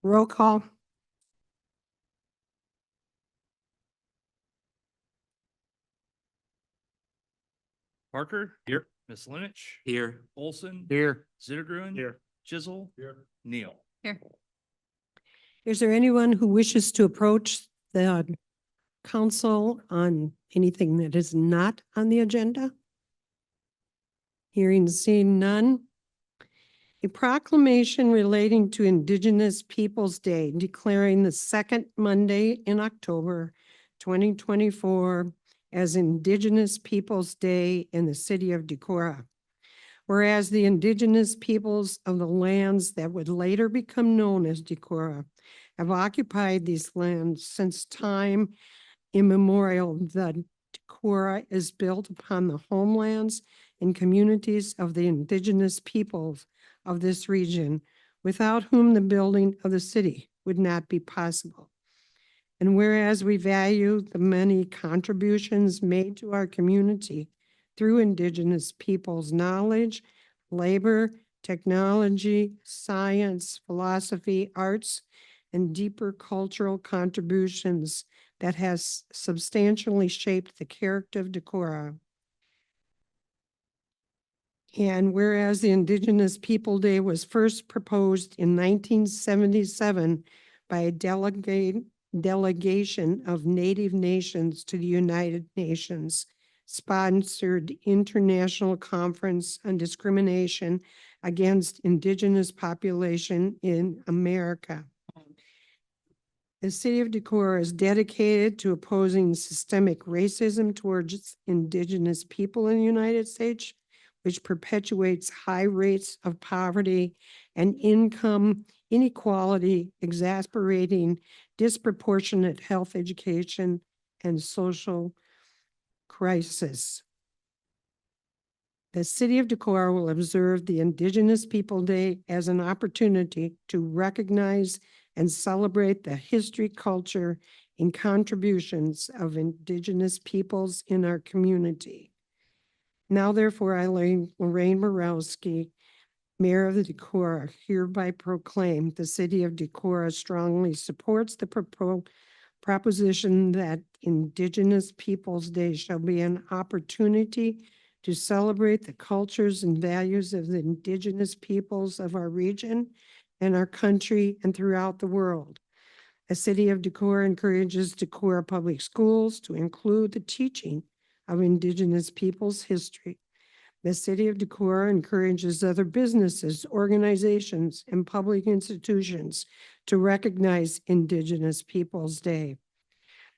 Roll call. Parker. Here. Ms. Linich. Here. Olson. Here. Zittergruen. Here. Chisel. Here. Neal. Here. Is there anyone who wishes to approach the council on anything that is not on the agenda? Hearing and seeing none. A proclamation relating to Indigenous Peoples' Day, declaring the second Monday in October 2024 as Indigenous Peoples' Day in the city of Decorah. Whereas the indigenous peoples of the lands that would later become known as Decorah have occupied these lands since time immemorial, the Decorah is built upon the homelands and communities of the indigenous peoples of this region, without whom the building of the city would not be possible. And whereas we value the many contributions made to our community through indigenous peoples' knowledge, labor, technology, science, philosophy, arts, and deeper cultural contributions that has substantially shaped the character of Decorah. And whereas the Indigenous People Day was first proposed in 1977 by a delegation of Native nations to the United Nations sponsored International Conference on Discrimination Against Indigenous Population in America. The city of Decorah is dedicated to opposing systemic racism towards Indigenous people in the United States, which perpetuates high rates of poverty and income inequality, exasperating disproportionate health, education, and social crisis. The city of Decorah will observe the Indigenous People Day as an opportunity to recognize and celebrate the history, culture, and contributions of Indigenous peoples in our community. Now, therefore, I, Lorraine Borowski, Mayor of the Decorah, hereby proclaim the city of Decorah strongly supports the proposition that Indigenous Peoples' Day shall be an opportunity to celebrate the cultures and values of the indigenous peoples of our region and our country and throughout the world. The city of Decorah encourages Decorah Public Schools to include the teaching of indigenous peoples' history. The city of Decorah encourages other businesses, organizations, and public institutions to recognize Indigenous Peoples' Day.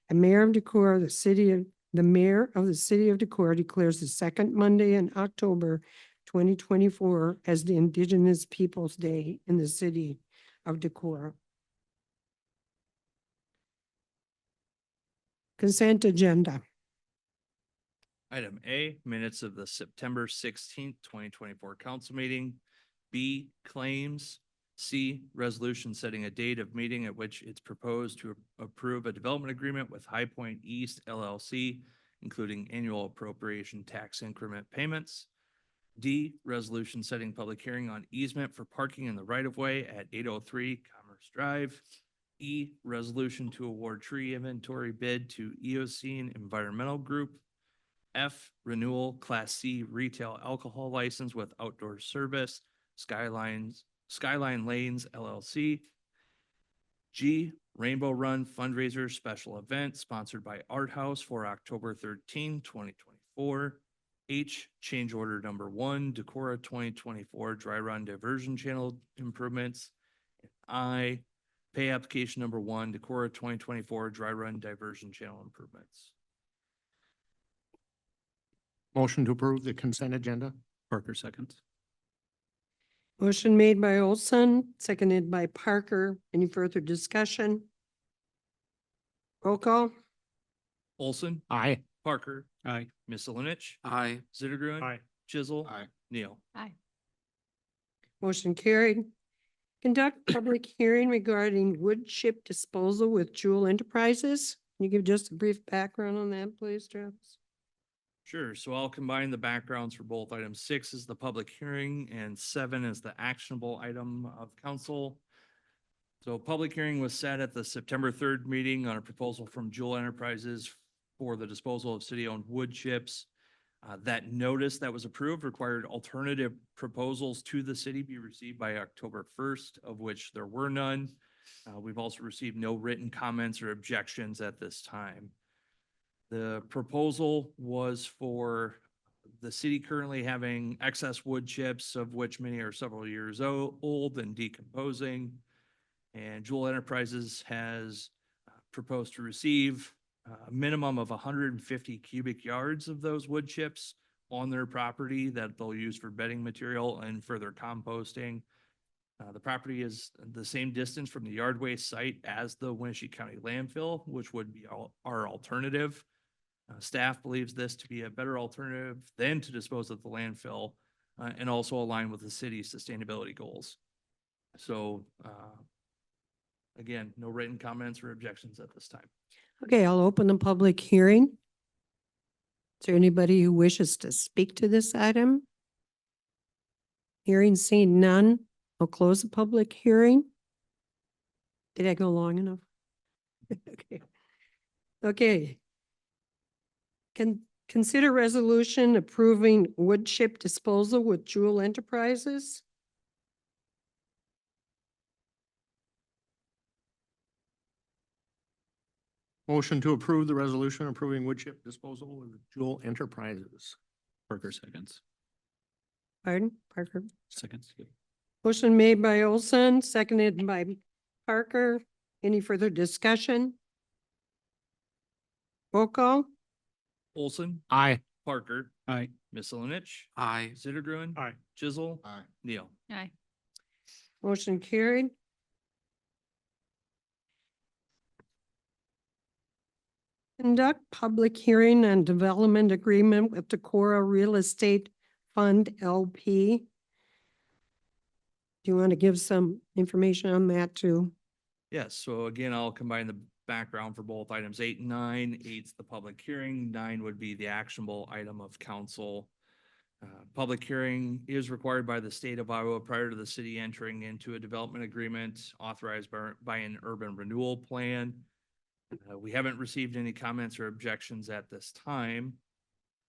The mayor of Decorah, the mayor of the city of Decorah declares the second Monday in October 2024 as the Indigenous Peoples' Day in the city of Decorah. Consent agenda. Item A, minutes of the September 16th, 2024 council meeting. B, claims. C, resolution setting a date of meeting at which it's proposed to approve a development agreement with High Point East LLC, including annual appropriation tax increment payments. D, resolution setting public hearing on easement for parking in the right-of-way at 803 Commerce Drive. E, resolution to award tree inventory bid to Eocene Environmental Group. F, renewal Class C retail alcohol license with outdoor service, Skyline Lanes LLC. G, Rainbow Run fundraiser special event sponsored by Art House for October 13, 2024. H, change order number 1, Decorah 2024 dry run diversion channel improvements. And I, pay application number 1, Decorah 2024 dry run diversion channel improvements. Motion to approve the consent agenda. Parker seconds. Motion made by Olson, seconded by Parker. Any further discussion? Roll call. Olson. Aye. Parker. Aye. Ms. Linich. Aye. Zittergruen. Aye. Chisel. Aye. Neal. Aye. Motion carried. Conduct public hearing regarding wood chip disposal with Jewel Enterprises. Can you give just a brief background on that, please, Travis? Sure. So I'll combine the backgrounds for both. Item 6 is the public hearing and 7 is the actionable item of council. So a public hearing was set at the September 3rd meeting on a proposal from Jewel Enterprises for the disposal of city-owned wood chips. That notice that was approved required alternative proposals to the city be received by October 1st, of which there were none. We've also received no written comments or objections at this time. The proposal was for the city currently having excess wood chips, of which many are several years old and decomposing. And Jewel Enterprises has proposed to receive a minimum of 150 cubic yards of those wood chips on their property that they'll use for bedding material and further composting. The property is the same distance from the yard waste site as the Winnebago County landfill, which would be our alternative. Staff believes this to be a better alternative than to dispose of the landfill and also align with the city's sustainability goals. So, again, no written comments or objections at this time. Okay, I'll open the public hearing. Is there anybody who wishes to speak to this item? Hearing seen none, I'll close the public hearing. Did I go long enough? Okay. Okay. Consider resolution approving wood chip disposal with Jewel Enterprises. Motion to approve the resolution approving wood chip disposal with Jewel Enterprises. Parker seconds. Pardon, Parker? Seconds. Motion made by Olson, seconded by Parker. Any further discussion? Roll call? Olson, Aye. Parker, Aye. Misselinich, Aye. Zittergruen. Aye. Chisel. Aye. Neal. Aye. Motion carried. Conduct public hearing on development agreement with Decorah Real Estate Fund LP. Do you want to give some information on that too? Yes, so again, I'll combine the background for both items 8 and 9. 8's the public hearing, 9 would be the actionable item of council. Public hearing is required by the state of Iowa prior to the city entering into a development agreement authorized by an urban renewal plan. We haven't received any comments or objections at this time.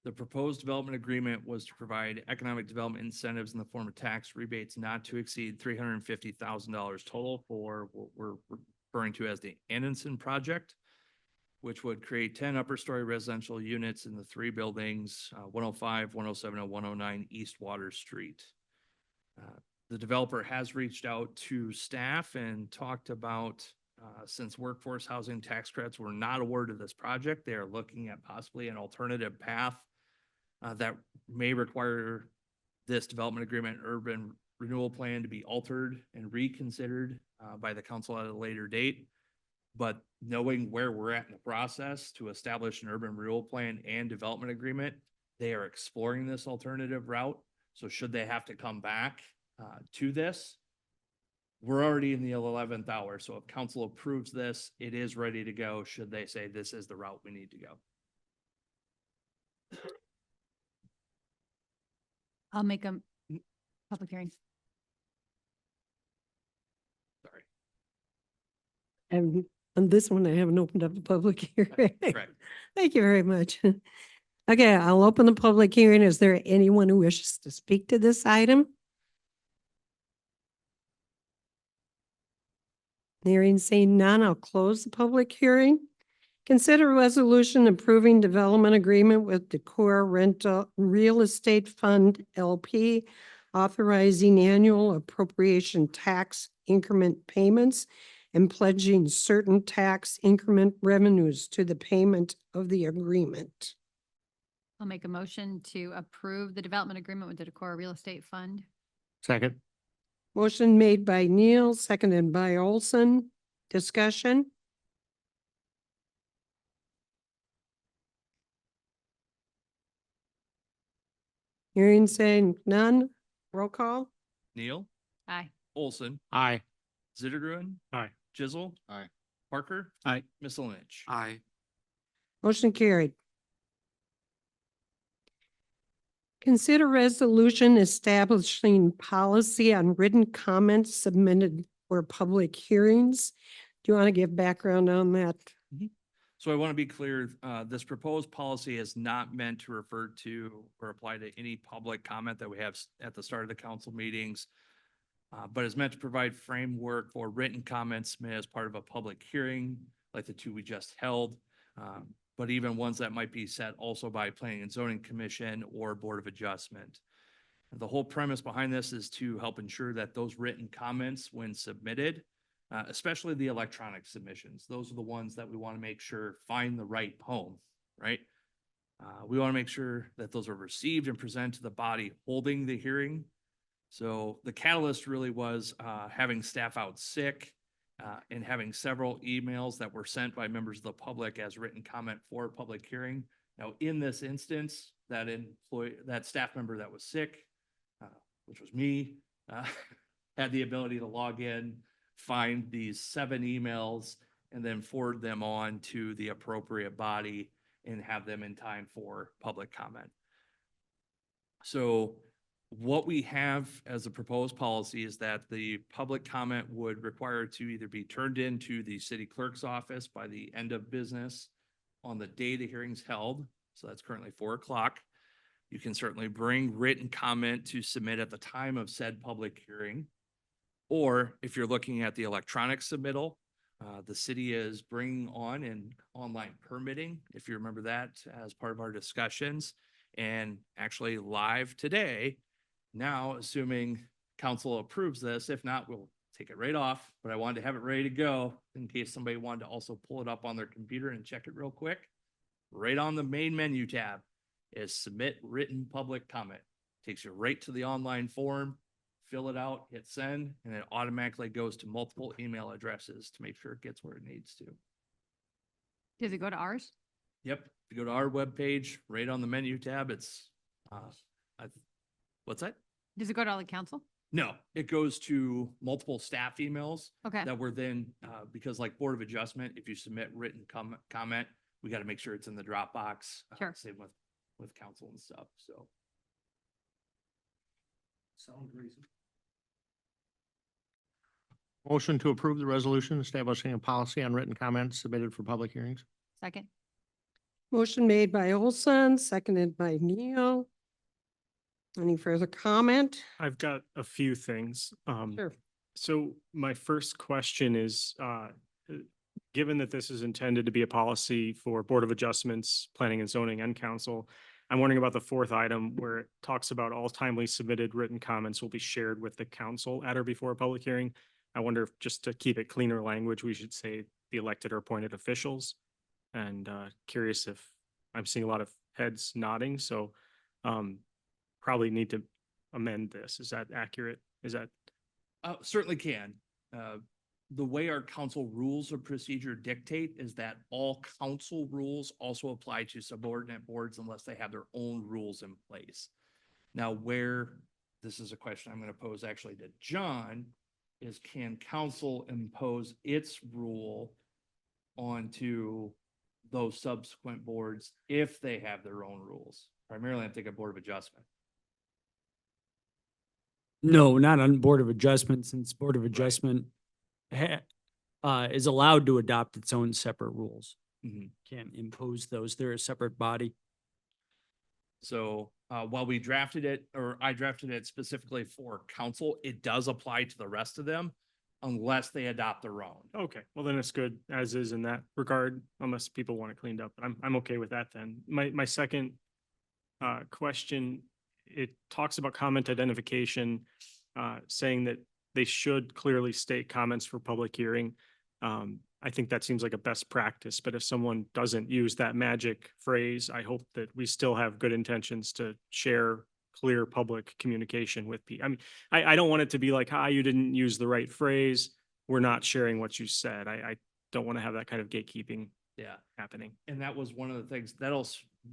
The proposed development agreement was to provide economic development incentives in the form of tax rebates not to exceed $350,000 total for what we're referring to as the Annenson project, which would create 10 upper story residential units in the 3 buildings, 105, 107, and 109 East Water Street. The developer has reached out to staff and talked about since workforce housing tax credits were not awarded this project, they are looking at possibly an alternative path that may require this development agreement urban renewal plan to be altered and reconsidered by the council at a later date. But knowing where we're at in the process to establish an urban renewal plan and development agreement, they are exploring this alternative route. So should they have to come back to this, we're already in the 11th hour. So if council approves this, it is ready to go. Should they say this is the route we need to go? I'll make a public hearing. Sorry. And on this one, I haven't opened up the public hearing. Correct. Thank you very much. Okay, I'll open the public hearing. Is there anyone who wishes to speak to this item? Hearing saying none, I'll close the public hearing. Consider resolution approving development agreement with Decorah Rental Real Estate Fund LP, authorizing annual appropriation tax increment payments and pledging certain tax increment revenues to the payment of the agreement. I'll make a motion to approve the development agreement with the Decorah Real Estate Fund. Second. Motion made by Neal, seconded by Olson. Discussion? Hearing saying none. Roll call? Neal, Aye. Olson, Aye. Zittergruen. Aye. Chisel. Aye. Parker. Aye. Misselinich. Aye. Motion carried. Consider resolution establishing policy on written comments submitted for public hearings. Do you want to give background on that? So I want to be clear, this proposed policy is not meant to refer to or apply to any public comment that we have at the start of the council meetings, but is meant to provide framework for written comments made as part of a public hearing, like the two we just held, but even ones that might be set also by Planning and Zoning Commission or Board of Adjustment. The whole premise behind this is to help ensure that those written comments, when submitted, especially the electronic submissions, those are the ones that we want to make sure find the right home, right? We want to make sure that those are received and presented to the body holding the hearing. So the catalyst really was having staff out sick and having several emails that were sent by members of the public as written comment for a public hearing. Now, in this instance, that staff member that was sick, which was me, had the ability to log in, find these 7 emails, and then forward them on to the appropriate body and have them in time for public comment. So what we have as a proposed policy is that the public comment would require to either be turned into the city clerk's office by the end of business on the day the hearing's held. So that's currently 4 o'clock. You can certainly bring written comment to submit at the time of said public hearing. Or if you're looking at the electronic submittal, the city is bringing on an online permitting, if you remember that as part of our discussions. And actually live today, now assuming council approves this, if not, we'll take it right off. But I wanted to have it ready to go in case somebody wanted to also pull it up on their computer and check it real quick. Right on the main menu tab is submit written public comment. Takes you right to the online form. Fill it out, hit send, and it automatically goes to multiple email addresses to make sure it gets where it needs to. Does it go to ours? Yep, if you go to our webpage, right on the menu tab, it's, what's that? Does it go to all the council? No, it goes to multiple staff emails Okay, that were then, because like Board of Adjustment, if you submit written comment, we got to make sure it's in the Dropbox. Sure. Same with council and stuff, so. Sounds reasonable. Motion to approve the resolution establishing a policy on written comments submitted for public hearings. second. Motion made by Olson, seconded by Neal. Any further comment? I've got a few things. Sure. So my first question is, given that this is intended to be a policy for Board of Adjustments, Planning and Zoning and Council, I'm wondering about the 4th item where it talks about all timely submitted written comments will be shared with the council at or before a public hearing. I wonder if, just to keep it cleaner language, we should say the elected or appointed officials. And curious if I'm seeing a lot of heads nodding, so probably need to amend this. Is that accurate? Is that? Certainly can. The way our council rules of procedure dictate is that all council rules also apply to subordinate boards unless they have their own rules in place. Now, this is a question I'm going to pose actually to John, is can council impose its rule onto those subsequent boards if they have their own rules? Primarily, I'm thinking Board of Adjustment. No, not on Board of Adjustment, since Board of Adjustment is allowed to adopt its own separate rules. Mhm. Can't impose those. They're a separate body. So while we drafted it, or I drafted it specifically for council, it does apply to the rest of them unless they adopt their own. Okay, well then it's good as is in that regard, unless people want it cleaned up. I'm okay with that then. My second question, it talks about comment identification, saying that they should clearly state comments for public hearing. I think that seems like a best practice, but if someone doesn't use that magic phrase, I hope that we still have good intentions to share clear public communication with people. I mean, I don't want it to be like, you didn't use the right phrase. We're not sharing what you said. I don't want to have that kind of gatekeeping Yeah. happening. And that was one of the things that'll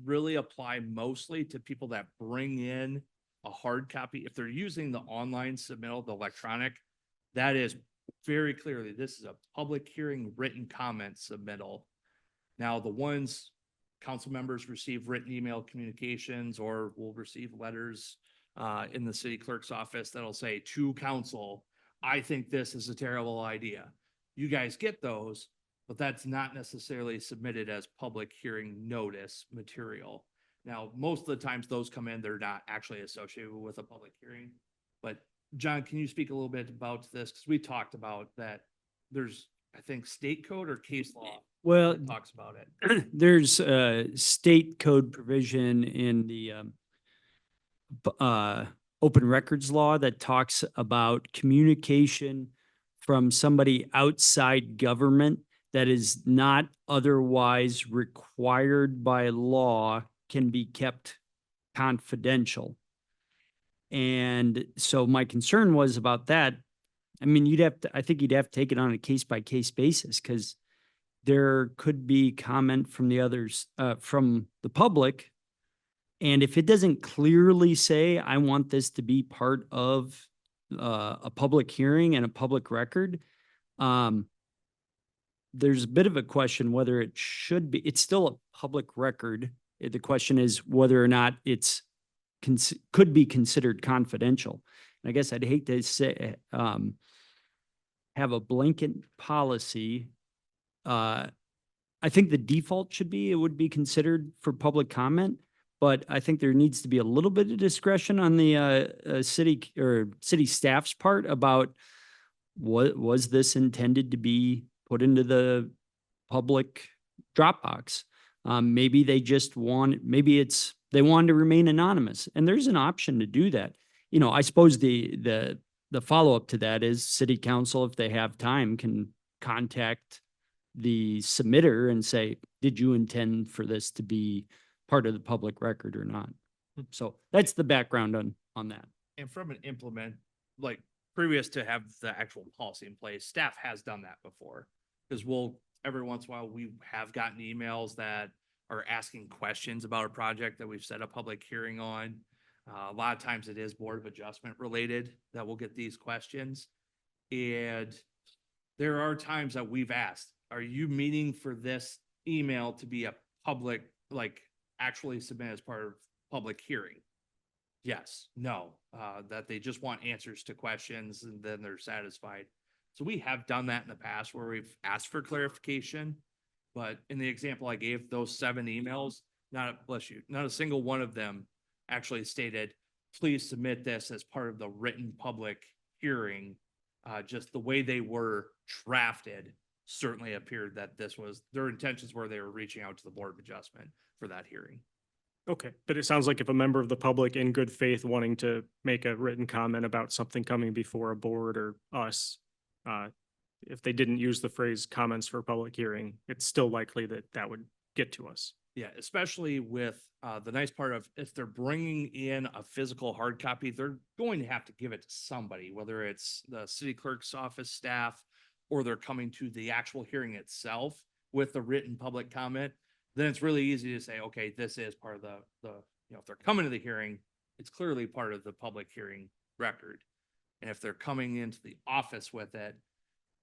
really apply mostly to people that bring in a hard copy. If they're using the online submittal, the electronic, that is very clearly, this is a public hearing written comment submittal. Now, the ones council members receive written email communications or will receive letters in the city clerk's office that'll say to council, I think this is a terrible idea. You guys get those, but that's not necessarily submitted as public hearing notice material. Now, most of the times those come in, they're not actually associated with a public hearing. But John, can you speak a little bit about this? Because we talked about that. There's, I think, state code or case law Well, that talks about it. there's a state code provision in the open records law that talks about communication from somebody outside government that is not otherwise required by law can be kept confidential. And so my concern was about that. I mean, I think you'd have to take it on a case by case basis because there could be comment from the others, from the public. And if it doesn't clearly say, I want this to be part of a public hearing and a public record, there's a bit of a question whether it should be, it's still a public record. The question is whether or not it's could be considered confidential. And I guess I'd hate to say, have a blanket policy. I think the default should be, it would be considered for public comment, but I think there needs to be a little bit of discretion on the city or city staff's part about what was this intended to be put into the public Dropbox. Maybe they just maybe they wanted to remain anonymous, and there's an option to do that. You know, I suppose the follow-up to that is city council, if they have time, can contact the submitter and say, did you intend for this to be part of the public record or not? So that's the background on that. And from an like previous to have the actual policy in place, staff has done that before. Because every once in a while, we have gotten emails that are asking questions about a project that we've set a public hearing on. A lot of times it is Board of Adjustment related that we'll get these questions. And there are times that we've asked, are you meaning for this email to be a public, like actually submit as part of public hearing? Yes, no, that they just want answers to questions and then they're satisfied. So we have done that in the past where we've asked for clarification, but in the example I gave, those 7 emails, not a single one of them actually stated, please submit this as part of the written public hearing. Just the way they were drafted certainly appeared that their intentions were they were reaching out to the Board of Adjustment for that hearing. Okay, but it sounds like if a member of the public in good faith wanting to make a written comment about something coming before a board or us, if they didn't use the phrase comments for public hearing, it's still likely that that would get to us. Yeah, especially with the nice part of if they're bringing in a physical hard copy, they're going to have to give it to somebody, whether it's the city clerk's office staff or they're coming to the actual hearing itself with the written public comment. Then it's really easy to say, okay, this is part of the if they're coming to the hearing, it's clearly part of the public hearing record. And if they're coming into the office with it,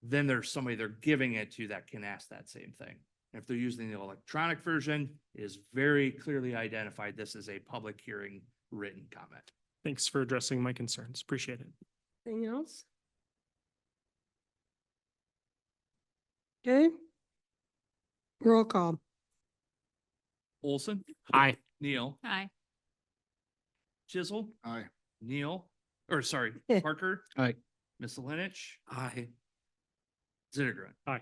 then there's somebody they're giving it to that can ask that same thing. And if they're using the electronic version, it is very clearly identified this is a public hearing written comment. Thanks for addressing my concerns. Appreciate it. Anything else? Okay. Roll call. Olson, Aye. Neal, Aye. Chisel, Aye. Neal, or sorry, Parker. Aye. Miscelenich. Aye. Zittergren. Aye.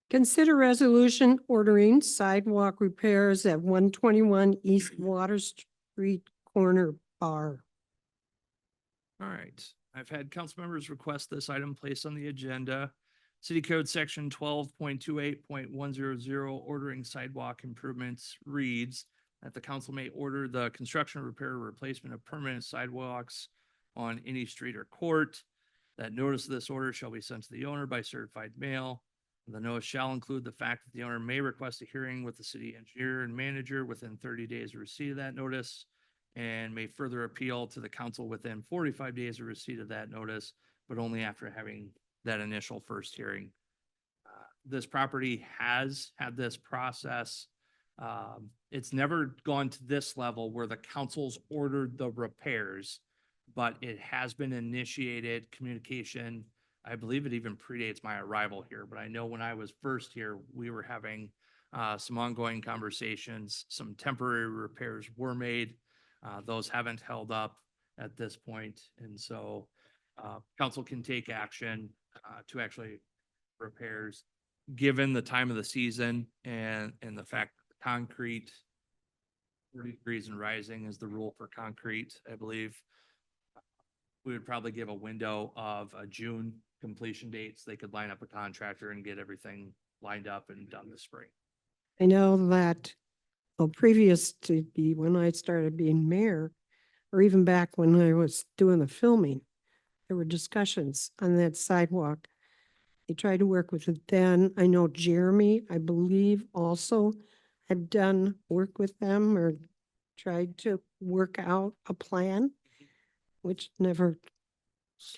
Consider resolution ordering sidewalk repairs at 121 East Water Street Corner Bar. All right, I've had council members request this item placed on the agenda. City Code Section 12.28.100, ordering sidewalk improvements reads that the council may order the construction, repair, or replacement of permanent sidewalks on any street or court. That notice of this order shall be sent to the owner by certified mail. The notice shall include the fact that the owner may request a hearing with the city engineer and manager within 30 days of receipt of that notice, and may further appeal to the council within 45 days of receipt of that notice, but only after having that initial first hearing. This property has had this process. It's never gone to this level where the council's ordered the repairs. but it has been initiated communication. I believe it even predates my arrival here, but I know when I was first here, we were having some ongoing conversations. Some temporary repairs were made. Those haven't held up at this point, and so council can take action to actually repairs, given the time of the season and the fact that the concrete 40 degrees and rising is the rule for concrete, I believe. We would probably give a window of a June completion date so they could line up a contractor and get everything lined up and done this spring. I know that, well, previous to when I started being mayor, or even back when I was doing the filming, there were discussions on that sidewalk. They tried to work with it then. I know Jeremy, I believe, also had done work with them or tried to work out a plan, which never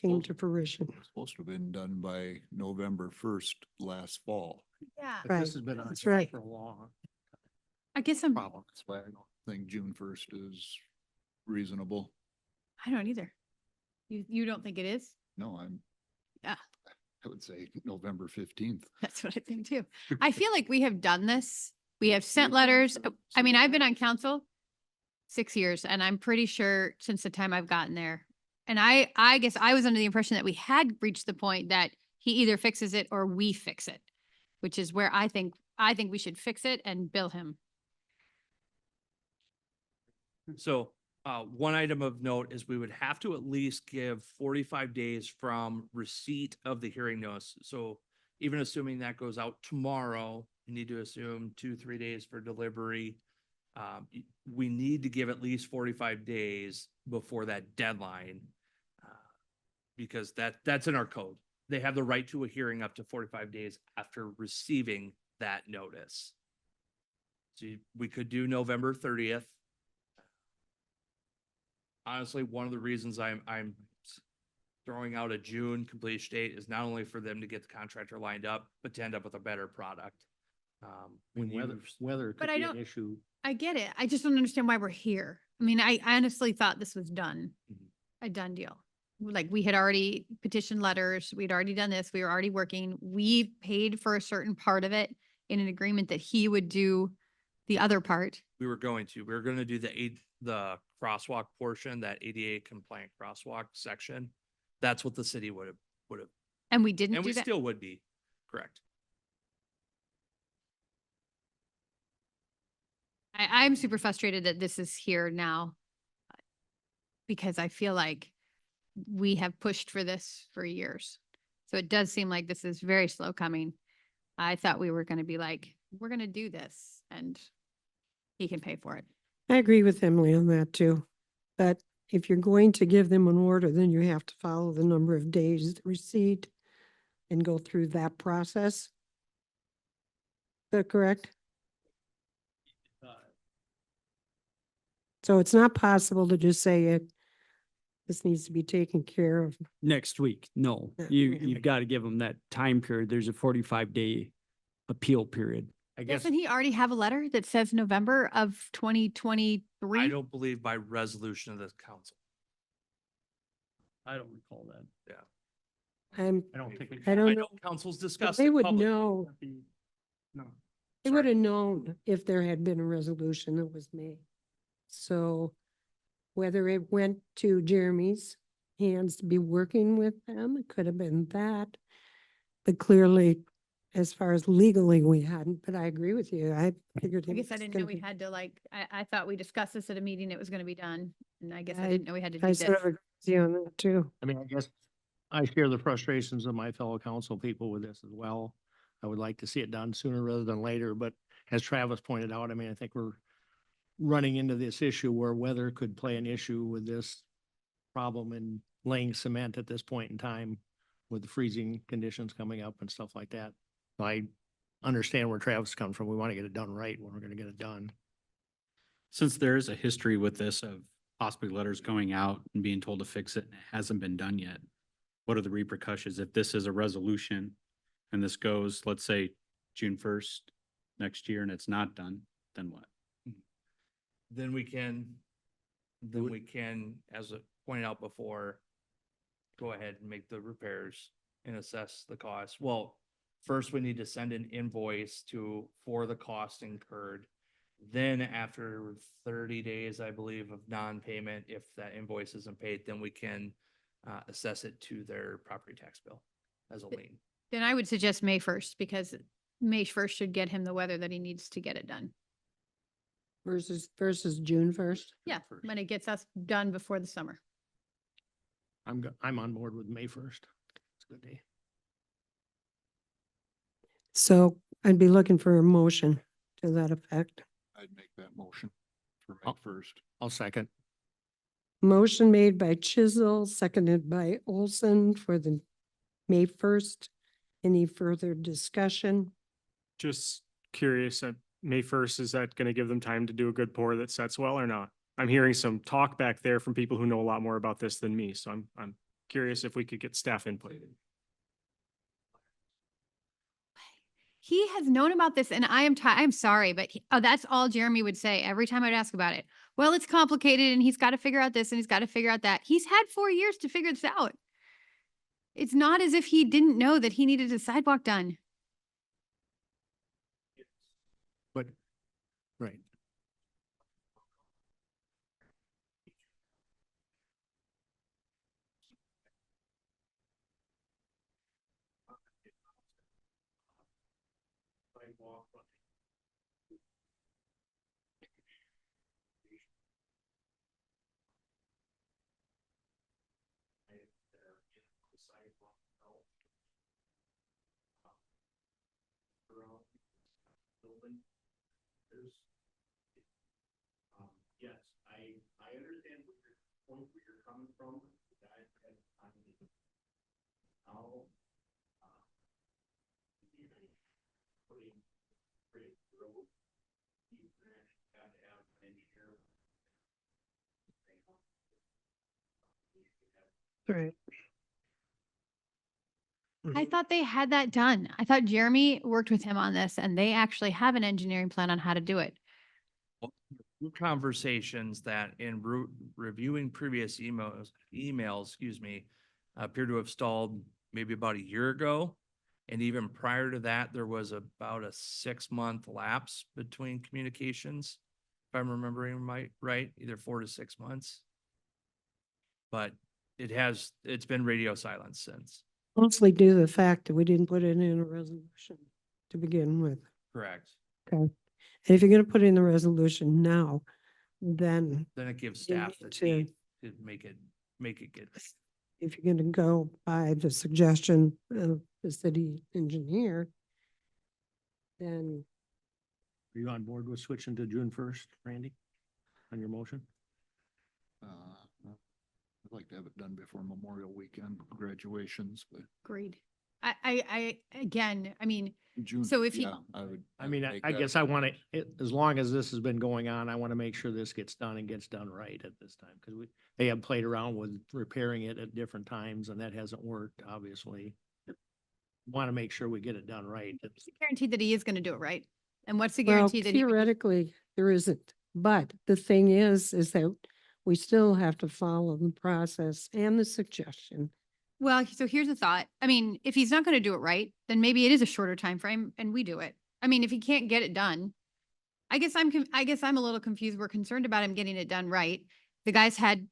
came to fruition. Supposed to have been done by November 1st last fall. Yeah. But Right, this has been on that's right. for a long I guess I'm, problem. That's why I don't think June 1st is reasonable. I don't either. You don't think it is? No, I'm. Yeah. I would say November 15th. That's what I think too. I feel like we have done this. We have sent letters. I mean, I've been on council 6 years and I'm pretty sure since the time I've gotten there. And I guess I was under the impression that we had reached the point that he either fixes it or we fix it, which is where I think we should fix it and bill him. So one item of note is we would have to at least give 45 days from receipt of the hearing notice. So even assuming that goes out tomorrow, you need to assume 2-3 days for delivery. We need to give at least 45 days before that deadline. Because that's in our code. They have the right to a hearing up to 45 days after receiving that notice. So we could do November 30th. Honestly, one of the reasons I'm throwing out a June completion date is not only for them to get the contractor lined up, but to end up with a better product. When Weather But could I be an don't- issue. I get it. I just don't understand why we're here. I mean, I honestly thought this was done, Mhm. a done deal. Like we had already petitioned letters, we'd already done this, we were already working. We paid for a certain part of it in an agreement that he would do the other part. we were going to do the crosswalk portion, that ADA compliant crosswalk section. That's what the city would have, And we didn't and do we that. still would be, correct. I'm super frustrated that this is here now. Because I feel like we have pushed for this for years. So it does seem like this is very slow coming. I thought we were gonna be like, we're gonna do this and he can pay for it. I agree with Emily on that too. But if you're going to give them an order, then you have to follow the number of days receipt and go through that process. Is that correct? So it's not possible to just say it, this needs to be taken care of. Next week, no, Yeah, you've okay. got to give them that time period. There's a 45-day appeal period. I guess, Doesn't he already have a letter that says November of I 2023? don't believe by resolution of the council. I don't recall that. I don't think. I don't I know. know council's But discussed. they it would publicly. know, No. they would have known if there had been a resolution that was made. So whether it went to Jeremy's hands to be working with them, it could have been that. But clearly, as far as legally, we hadn't, but I agree with you. I figured. I it guess I was didn't gonna know we be- had to like, I thought we discussed this at a meeting, it was gonna be done. And I guess I I- didn't know we had to do I this. sort of agree with you on that too. I mean, I guess I share the frustrations of my fellow council people with this as well. I would like to see it done sooner rather than later, but as Travis pointed out, I mean, I think we're running into this issue where weather could play an issue with this problem in laying cement at this point in time with the freezing conditions coming up and stuff like that. I understand where Travis comes from. We want to get it done right when we're going to get it done. Since there is a history with this of possibly letters going out and being told to fix it and it hasn't been done yet, what are the repercussions if this is a resolution and this goes, let's say, June 1st next year and it's not done, then what? Then we can, as a pointed out before, go ahead and make the repairs and assess the cost. Well, first we need to send an invoice for the cost incurred. Then after 30 days, I believe, of non-payment, if that invoice isn't paid, then we can assess it to their property tax bill as a lien. Then I would suggest May 1st because May 1st should get him the weather that he needs to get it done. Versus June 1st. Yeah, First. when it gets us done before the summer. I'm on board with May 1st. It's a good day. So I'd be looking for a motion to that effect. I'd make that motion for May Oh. 1st. I'll second. Motion made by Chisel, seconded by Olson for the May 1st. Any further discussion? Just curious, May 1st, is that going to give them time to do a good pour that sets well or not? I'm hearing some talk back there from people who know a lot more about this than me, so I'm curious if we could get staff input. He has known about this and I'm sorry, but that's all Jeremy would say every time I'd ask about it. Well, it's complicated and he's got to figure out this and he's got to figure out that. He's had 4 years to figure this out. It's not as if he didn't know that he needed a sidewalk done. But, right. Yes, I understand where you're coming from. Now, putting road, you have to have an engineer. Right. I thought they had that done. I thought Jeremy worked with him on this and they actually have an engineering plan on how to do it. Conversations that in reviewing previous emails, appear to have stalled maybe about a year ago. And even prior to that, there was about a 6-month lapse between communications. If I'm remembering right, either 4 to 6 months. But it's been radio silence since. Mostly due to the fact that we didn't put it in a resolution to begin with. Correct. Okay. And if you're gonna put in the resolution now, then Then it gives You staff need the to- teeth to make it get. if you're gonna go by the suggestion of the city engineer, then Are you on board with switching to June 1st, Randy? On your motion? I'd like to have it done before Memorial Weekend graduations, but Agreed. Again, I mean, June. So if he- yeah, I would. I mean, would make I that guess I want motion. to, as long as this has been going on, I want to make sure this gets done and gets done right at this time. Because they have played around with repairing it at different times and that hasn't worked, obviously. Want to make sure we get it done right. what's the guarantee that he is going to do it right? And what's the well, guarantee that he would do- theoretically, there isn't. But the thing is that we still have to follow the process and the suggestion. Well, so here's a thought. I mean, if he's not going to do it right, then maybe it is a shorter time frame and we do it. I mean, if he can't get it done, I guess I'm a little confused. We're concerned about him getting it done right. The guy's had,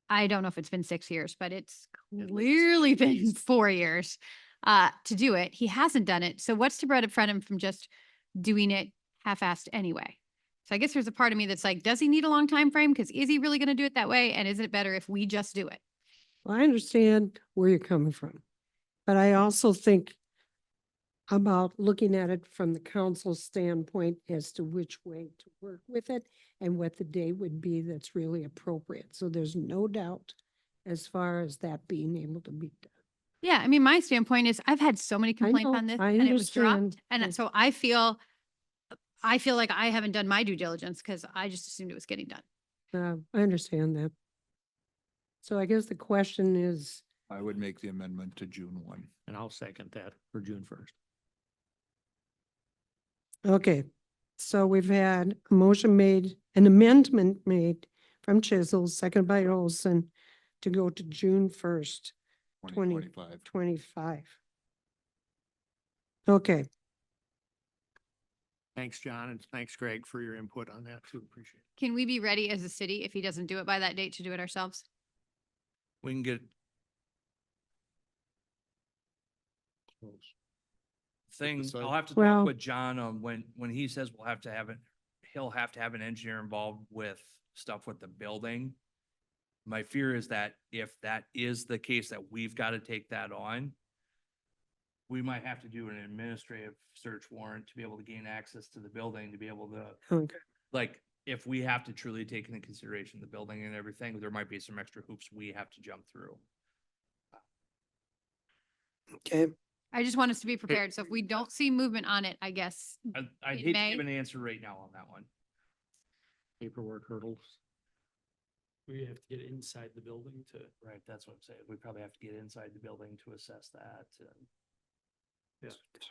I don't know if it's been 6 years, but it's clearly been 4 years to do it. He hasn't done it. So what's to prevent him from just doing it half-assed anyway? So I guess there's a part of me that's like, does he need a long time frame? Because is he really going to do it that way? And is it better if we just do it? Well, I understand where you're coming from, but I also think about looking at it from the council standpoint as to which way to work with it and what the day would be that's really appropriate. So there's no doubt as far as that being able to be done. Yeah, I mean, my standpoint is I've had so many complaints know, on this I and it was dropped. understand. And I- so I feel like I haven't done my due diligence because I just assumed it was getting done. I understand that. So I guess the question is, I would make the amendment to June 1. And I'll second that for June 1st. okay, so we've had a motion made, an amendment made from Chisel, second by Olson, to go to June 1st, 2025. 25. Okay, Thanks, John, and thanks, Greg, for your input on that too. Appreciate it. Can we be ready as a city if he doesn't do it by that date to do it ourselves? We can get thing, decide- I'll have to Well- talk with John on when he says we'll have to have it, he'll have to have an engineer involved with stuff with the building. My fear is that if that is the case, that we've got to take that on, we might have to do an administrative search warrant to be able to gain access to the building, to be able to, okay. like, if we have to truly take into consideration the building and everything, there might be some extra hoops we have to jump through. Okay, I just want us to be prepared. So if we don't see movement on it, I guess, I'd In hate to May? give an answer right now on that one. Paperwork hurdles. We have to get inside the building to. Right, that's what I'm saying. We probably have to get inside the building to assess that.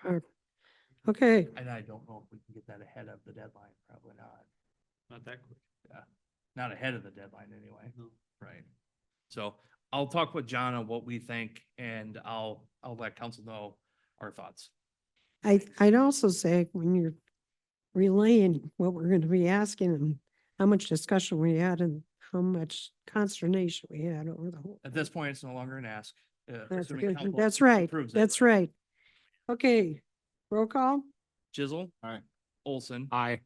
sure. Okay, And I don't know if we can get that ahead of the deadline. Probably not. Not that quick. Not ahead of the deadline anyway. No. Right. So I'll talk with John on what we think and I'll let council know our thoughts. I'd also say when you're relaying what we're going to be asking and how much discussion we had and how much consternation we had over the whole. At this point, it's no longer an ask. That's assuming good. council That's right. approves it, That's right. Okay, roll call? Jizzle. Aye. Olson. Aye.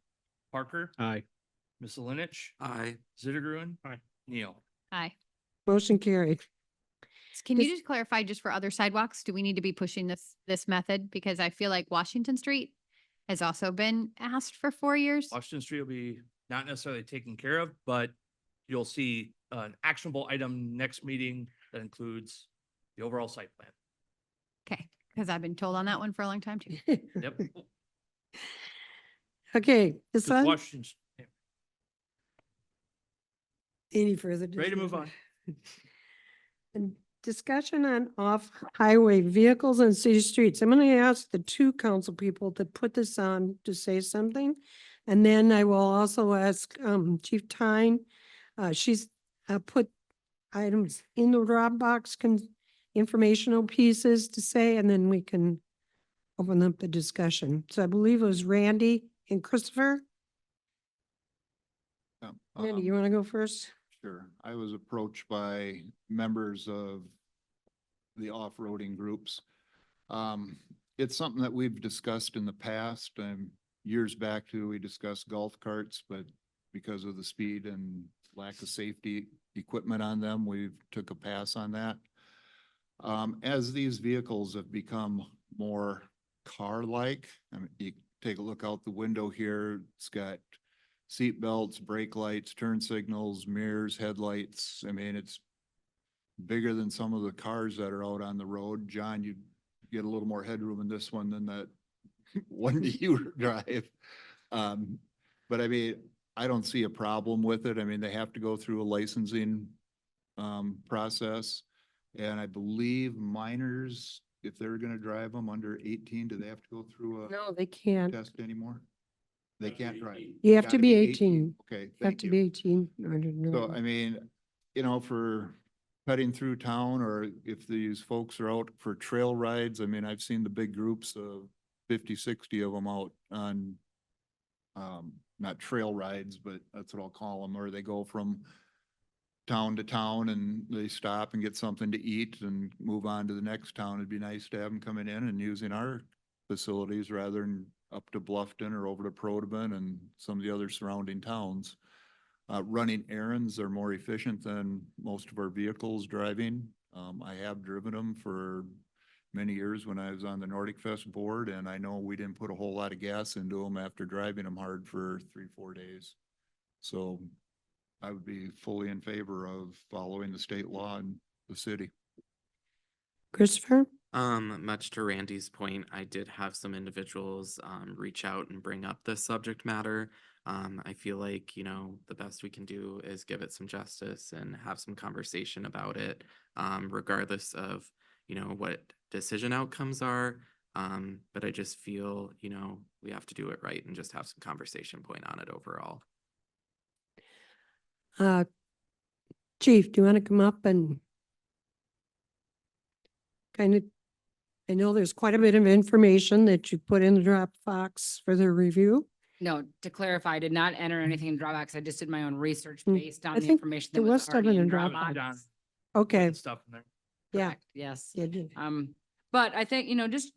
Parker. Aye. Miscelinich. Aye. Zittergruen. Aye. Neal. aye. Motion carried. Can you Just- just clarify just for other sidewalks, do we need to be pushing this method? Because I feel like Washington Street has also been asked for 4 years. Washington Street will be not necessarily taken care of, but you'll see an actionable item next meeting that includes the overall site plan. Okay, because I've been told on that one for a long time too. Yep. Okay, this 'Cause one, Washington, any further? ready to move on. discussion? And discussion on off-highway vehicles and city streets. I'm going to ask the two council people to put this on to say something. And then I will also ask Chief Tyne. She's put items in the Dropbox, informational pieces to say, and then we can open up the discussion. So I believe it was Randy and Christopher. Randy, you want to go first? Sure. I was approached by members of the off-roading groups. It's something that we've discussed in the past, and years back too, we discussed golf carts, but because of the speed and lack of safety equipment on them, we took a pass on that. As these vehicles have become more car-like, I mean, you take a look out the window here, it's got seat belts, brake lights, turn signals, mirrors, headlights. I mean, it's bigger than some of the cars that are out on the road. John, you get a little more headroom in this one than that one that you drive. But I mean, I don't see a problem with it. I mean, they have to go through a licensing process. And I believe minors, if they're gonna drive them under 18, do they have to go through a No, they can't. test anymore? They can't drive. You have Gotta to be 18. Okay, You have thank to you. be 18. in order to So, drive. I mean, you know, for cutting through town, or if these folks are out for trail rides, I mean, I've seen the big groups of 50, 60 of them out on, not trail rides, but that's what I'll call them, or they go from town to town and they stop and get something to eat and move on to the next town. It'd be nice to have them coming in and using our facilities rather than up to Bluffton or over to Protoban and some of the other surrounding towns. Running errands are more efficient than most of our vehicles driving. I have driven them for many years when I was on the Nordic Fest board, and I know we didn't put a whole lot of gas into them after driving them hard for 3-4 days. So I would be fully in favor of following the state law in the city. Christopher? Much to Randy's point, I did have some individuals reach out and bring up this subject matter. I feel like, you know, the best we can do is give it some justice and have some conversation about it, regardless of, you know, what decision outcomes are. But I just feel, you know, we have to do it right and just have some conversation point on it overall. Chief, do you want to come up and kind of, I know there's quite a bit of information that you put in the Dropbox for the review. No, to clarify, I did not enter anything in Dropbox. I just did my own research Mm, based I on the think information there that was was stuff already in in the Dropbox. Dropbox. Okay, Stuff in there. yeah. Correct, yes. you did. But I think, just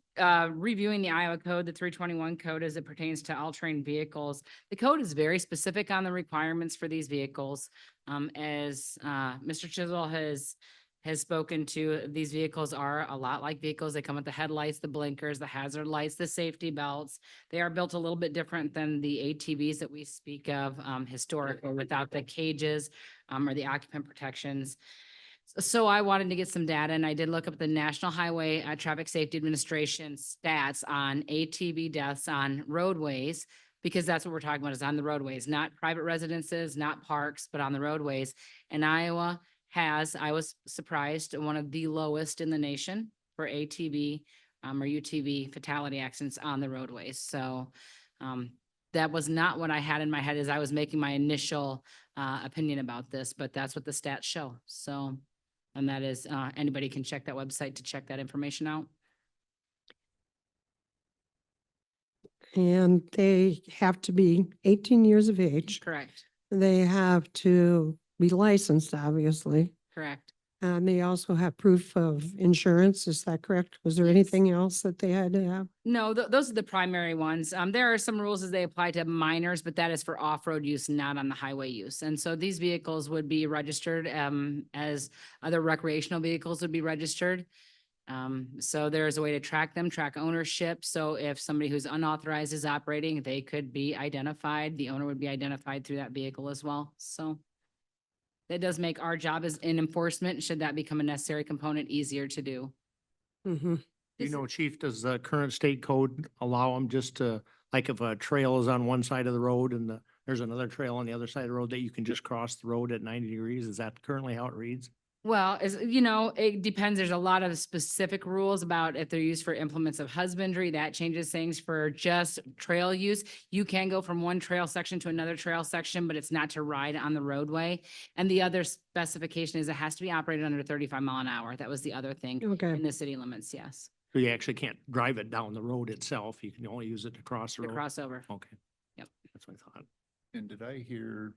reviewing the Iowa code, the 321 code as it pertains to all-terrain vehicles. The code is very specific on the requirements for these vehicles. As Mr. Chisel has spoken to, these vehicles are a lot like vehicles. They come with the headlights, the blinkers, the hazard lights, the safety belts. They are built a little bit different than the ATVs that we speak of historically, without the cages or the occupant protections. So I wanted to get some data, and I did look up the National Highway Traffic Safety Administration stats on ATV deaths on roadways, because that's what we're talking about, is on the roadways, not private residences, not parks, but on the roadways. And Iowa has, I was surprised, one of the lowest in the nation for ATV or UTV fatality accidents on the roadways. So that was not what I had in my head as I was making my initial opinion about this, but that's what the stats show. So, and that is, anybody can check that website to check that information out. And they have to be 18 years of age. Correct, They have to be licensed, obviously. correct. And they also have proof of insurance. Is that correct? Was there Yes. anything else that they had to have? No, those are the primary ones. There are some rules as they apply to minors, but that is for off-road use, not on the highway use. And so these vehicles would be registered as other recreational vehicles would be registered. So there's a way to track them, track ownership. So if somebody who's unauthorized is operating, they could be identified. The owner would be identified through that vehicle as well. So that does make our job as in enforcement, should that become a necessary component, easier to do. Mhm. Chief, does the current state code allow them just to, like if a trail is on one side of the road and there's another trail on the other side of the road, that you can just cross the road at 90 degrees? Is that currently how it reads? Well, it depends. There's a lot of specific rules about if they're used for implements of husbandry, that changes things. For just trail use, you can go from one trail section to another trail section, but it's not to ride on the roadway. And the other specification is it has to be operated under 35 mile an hour. That was the other thing Okay. in the city limits, yes, So you actually can't drive it down the road itself. You can only use it to cross the the road. crossover. Okay. Yep. That's what I thought. And did I hear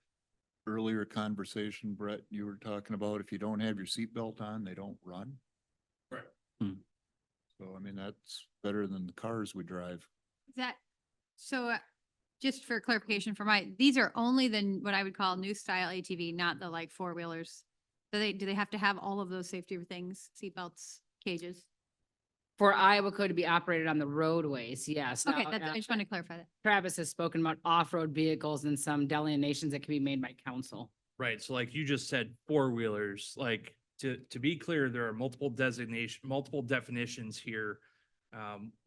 earlier conversation, Brett, you were talking about if you don't have your seatbelt on, they don't run? Right. So, I mean, that's better than the cars we drive. So just for clarification for these are only what I would call new style ATV, not the like four-wheelers. Do they have to have all of those safety things, seatbelts, cages? For Iowa code to be operated on the roadways, yes. Okay, Now, I just want to clarify that. Travis has spoken about off-road vehicles and some delineations that can be made by council. Right, so like you just said, four-wheelers, like, to be clear, there are multiple definitions here.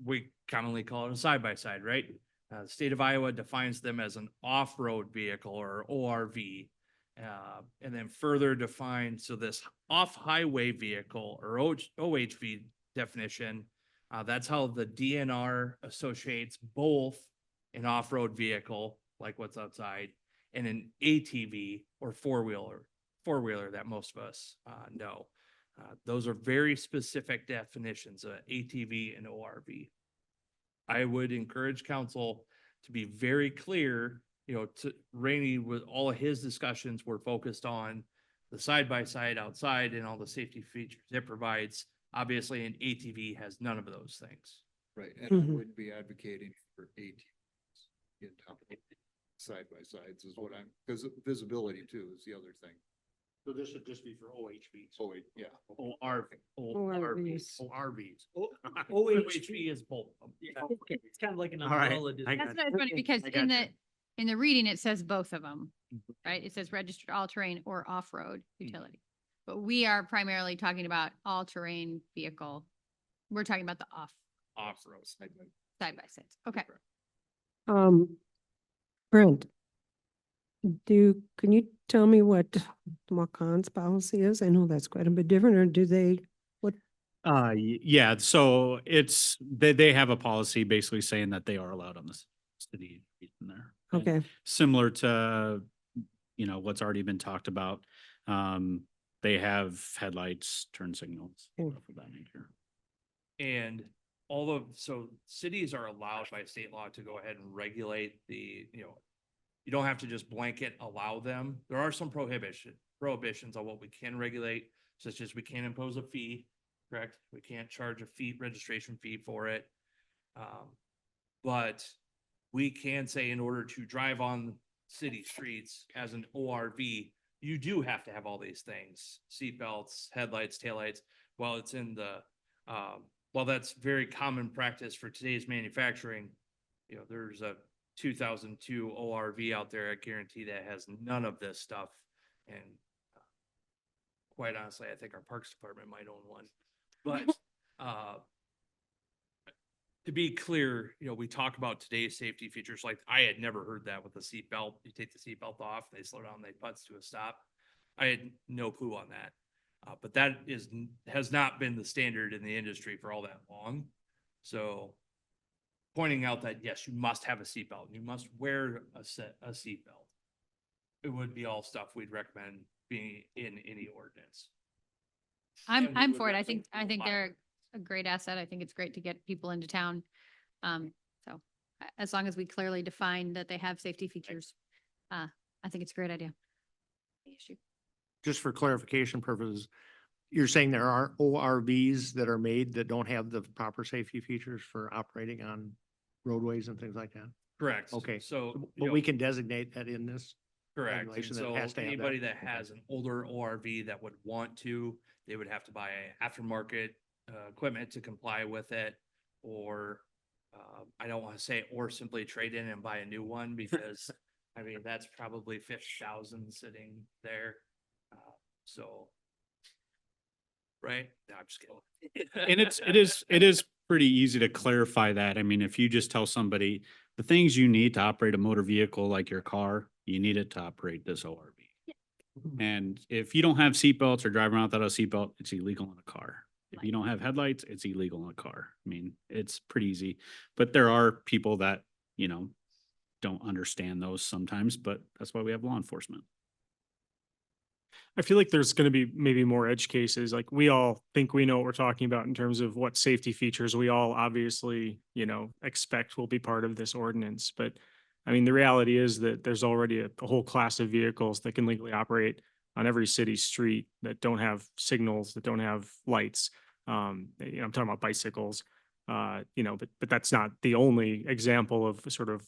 We commonly call it a side-by-side, right? The state of Iowa defines them as an off-road vehicle or ORV. And then further defined, so this off-highway vehicle or OHV definition, that's how the DNR associates both an off-road vehicle, like what's outside, and an ATV or four-wheeler that most of us know. Those are very specific definitions, ATV and ORV. I would encourage council to be very clear, to Rainey, with all of his discussions were focused on the side-by-side outside and all the safety features it provides. Obviously, an ATV has none of those things. Right, and I Mhm. wouldn't be advocating for ATVs in town. Side by sides is what because visibility too is the other thing. So this would just be for OHVs. Oh, wait, yeah. ORVs. ORVs. OHV is both of them. Okay, it's kind of like an All right. umbrella. I That's got what I was wondering, because I gotcha. in the reading, it says both of them, right? It says registered all-terrain or off-road utility. But we are primarily talking about all-terrain vehicle. We're talking about the Off-road. side-by-sides. Okay. Brent, can you tell me what Wacon's policy is? I know that's quite a bit different, or do they, Yeah, so they have a policy basically saying that they are allowed on the city in there. And okay, Similar to, what's already been talked about. they have headlights, turn signals, Okay. stuff of that nature. And all of, so cities are allowed by state law to go ahead and regulate the, you don't have to just blanket allow them. There are some prohibitions on what we can regulate, such as we can't impose a fee, correct? We can't charge a fee, registration fee for it. But we can say in order to drive on city streets as an ORV, you do have to have all these things, seatbelts, headlights, taillights. While it's in the, while that's very common practice for today's manufacturing, there's a 2002 ORV out there, I guarantee that has none of this stuff. And quite honestly, I think our Parks Department might own one. But to be clear, we talk about today's safety features. Like I had never heard that with the seatbelt. You take the seatbelt off, they slow down, they butts to a stop. I had no clue on that. But that has not been the standard in the industry for all that long. So pointing out that yes, you must have a seatbelt. You must wear a seatbelt. It would be all stuff we'd recommend being in any ordinance. And we I'm would for it. I recommend think people they're a great asset. I think it's great to get people into town. So as long as we clearly define that they have safety features, I think it's a great idea. The issue. Just for clarification purposes, you're saying there are ORVs that are made that don't have the proper safety features for operating on roadways and things like that? Correct. Okay. So, But we can designate that in this? correct. And regulation that so has to have that. anybody that Okay. has an older ORV that would want to, they would have to buy aftermarket equipment to comply with it. Or I don't want to say, or simply trade in and buy a new one because I mean, that's probably 50,000 sitting there. So. Right? No, I'm just kidding. And it is pretty easy to clarify that. I mean, if you just tell somebody the things you need to operate a motor vehicle like your car, you need it to operate this ORV. And if you don't have seatbelts or drive around without a seatbelt, it's illegal in a car. If you don't have headlights, it's illegal in a car. I mean, it's pretty easy, but there are people that, don't understand those sometimes, but that's why we have law enforcement. I feel like there's going to be maybe more edge cases. Like we all think we know what we're talking about in terms of what safety features we all obviously, expect will be part of this ordinance. But I mean, the reality is that there's already a whole class of vehicles that can legally operate on every city street that don't have signals, that don't have lights. I'm talking about bicycles, but that's not the only example of sort of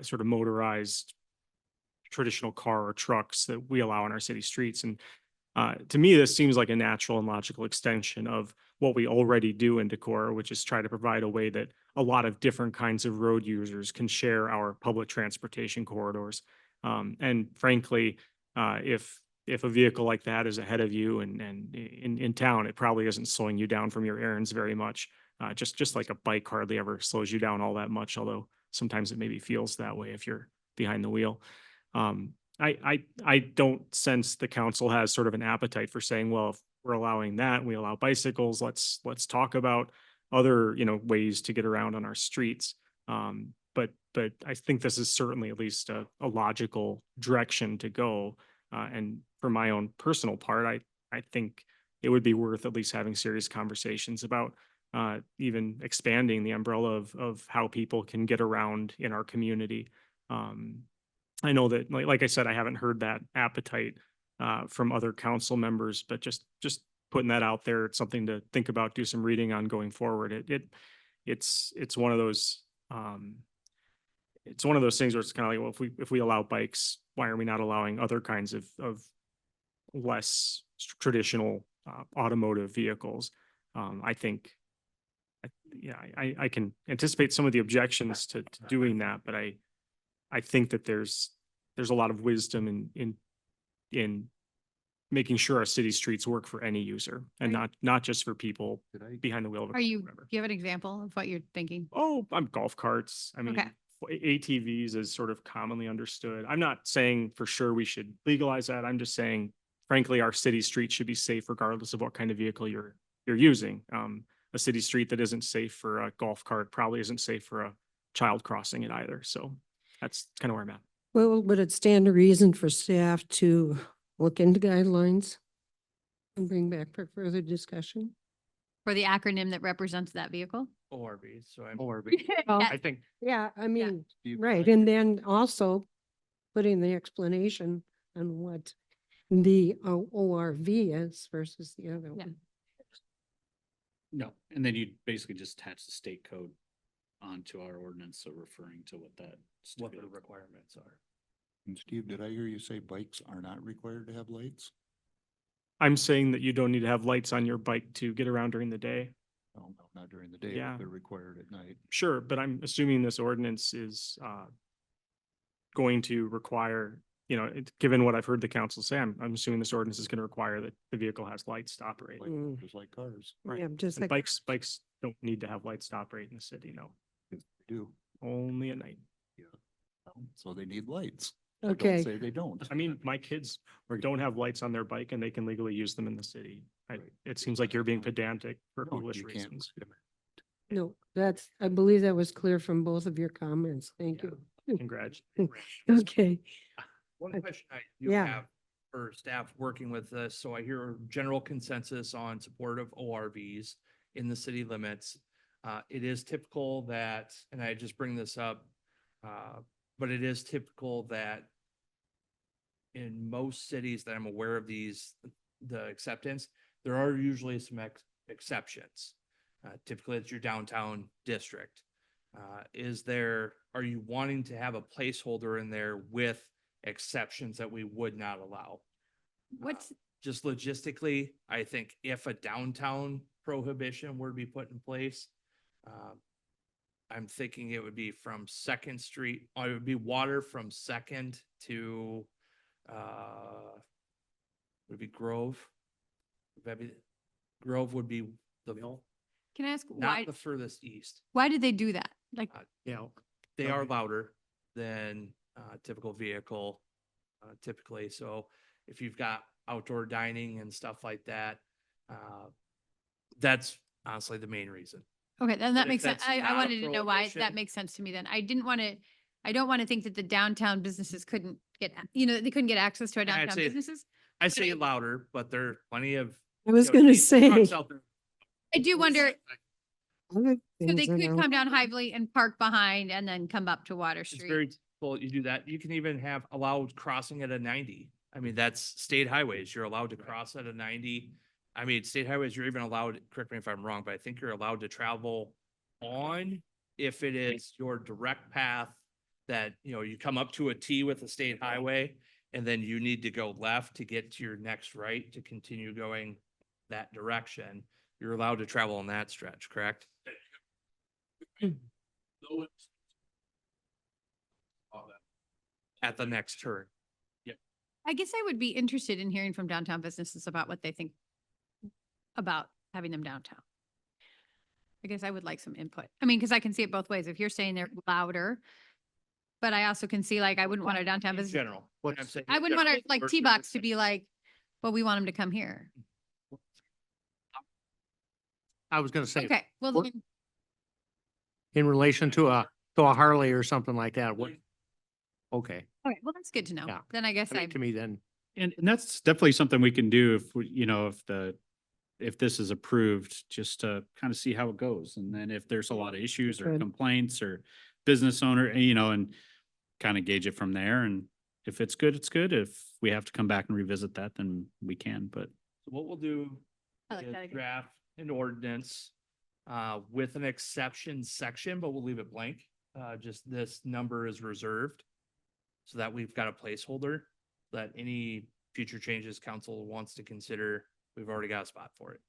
sort of motorized traditional car or trucks that we allow on our city streets. And to me, this seems like a natural and logical extension of what we already do in Decorah, which is try to provide a way that a lot of different kinds of road users can share our public transportation corridors. And frankly, if a vehicle like that is ahead of you and in town, it probably isn't slowing you down from your errands very much. Just like a bike hardly ever slows you down all that much, although sometimes it maybe feels that way if you're behind the wheel. I don't sense the council has sort of an appetite for saying, well, if we're allowing that, we allow bicycles, let's talk about other, ways to get around on our streets. But I think this is certainly at least a logical direction to go. And for my own personal part, I think it would be worth at least having serious conversations about even expanding the umbrella of how people can get around in our community. I know that, like I said, I haven't heard that appetite from other council members, but just putting that out there, it's something to think about, do some reading on going forward. It's one of those things where it's kind of like, well, if we allow bikes, why are we not allowing other kinds of less traditional automotive vehicles? I think, I can anticipate some of the objections to doing that, but I think that there's a lot of wisdom in making sure our city streets work for any user and not just for people behind the wheel of a Are car or you, do whatever. you have an example of what you're thinking? Oh, I'm golf carts. I mean, Okay. ATVs is sort of commonly understood. I'm not saying for sure we should legalize that. I'm just saying, frankly, our city streets should be safe regardless of what kind of vehicle you're using. A city street that isn't safe for a golf cart probably isn't safe for a child crossing it either. So that's kind of where I'm at. Well, would it stand to reason for staff to look into guidelines and bring back for further discussion. For the acronym that represents that vehicle? ORV, so I'm. Or, Well, I think, Yeah, I mean, You- right, and then also putting the explanation on what the ORV is versus the other Yeah. one. No, and then you basically just attach the state code onto our ordinance, so referring to what that. What the stipulates. requirements are. And Steve, did I hear you say bikes are not required to have lights? I'm saying that you don't need to have lights on your bike to get around during the day. No, no, not during the day, Yeah. but they're required at night. Sure, but I'm assuming this ordinance is going to require, given what I've heard the council say, I'm assuming this ordinance is going to require that the vehicle has lights to operate. Like, Mm. just like cars. Right. Yeah, just And like. bikes don't need to have lights to operate in the city, no, They do. only at night. So they need lights. So don't Okay, say they don't. I mean, my kids don't have lights on their bike and they can legally use them in the city. It seems like you're being pedantic for No, foolish you can't reasons. prohibit. no, I believe that was clear from both of your comments. Thank Yeah. you. Congrats. Okay, One I- question I do yeah. have for staff working with this, so I hear general consensus on support of ORVs in the city limits. It is typical that, and I just bring this up, but it is typical that in most cities that I'm aware of the acceptance, there are usually some exceptions. Typically it's your downtown district. Are you wanting to have a placeholder in there with exceptions that we would not allow? What's, Just logistically, I think if a downtown prohibition were to be put in place, I'm thinking it would be from Second Street, or it would be water from Second to, would it be Grove? Grove would be the, can I ask not why, the furthest east. why did they do that? Like, yeah, They Go are ahead. louder than typical vehicle typically. So if you've got outdoor dining and stuff like that, that's honestly the main reason. okay, then But that if makes sense. that's I not a wanted to know why prohibition- that makes sense to me then. I don't want to think that the downtown businesses couldn't get, they couldn't get access to our Yeah, I'd downtown say- businesses. I say louder, but there are plenty of. I was you know, gonna diesel say. trucks out there. I do wonder, other so they things could around- come down Hively and park behind and then come up to Water It's very Street. typical. You do that. You can even have allowed crossing at a 90. I mean, that's state highways. You're allowed to cross at a 90. I mean, state highways, you're even allowed, correct me if I'm wrong, but I think you're allowed to travel on if it is your direct path that, you come up to a T with a state highway and then you need to go left to get to your next right to continue going that direction. You're allowed to travel on that stretch, correct? At the next turn. I guess I would be interested in hearing from downtown businesses about what they think about having them downtown. I guess I would like some input. I mean, because I can see it both ways. If you're saying they're louder, but I also can see like, I wouldn't want our downtown In business, general. what I'm saying I in wouldn't want our general like versus- T-Box to be like, well, we want them to come here. I was gonna say, Okay, well, what- then, in relation to a Harley or something like that, what? Okay, okay, well, that's good to know. Yeah. Then I guess I mean, to me then, And that's definitely something we can do if we, if this is approved, just to kind of see how it goes. And then if there's a lot of issues or Good. complaints or business owner, and kind of gauge it from there. And if it's good, it's good. If we have to come back and revisit that, then we can, but. So what we'll do I like is that idea. draft an ordinance with an exception section, but we'll leave it blank. Just this number is reserved. So that we've got a placeholder that any future changes council wants to consider, we've already got a spot for it.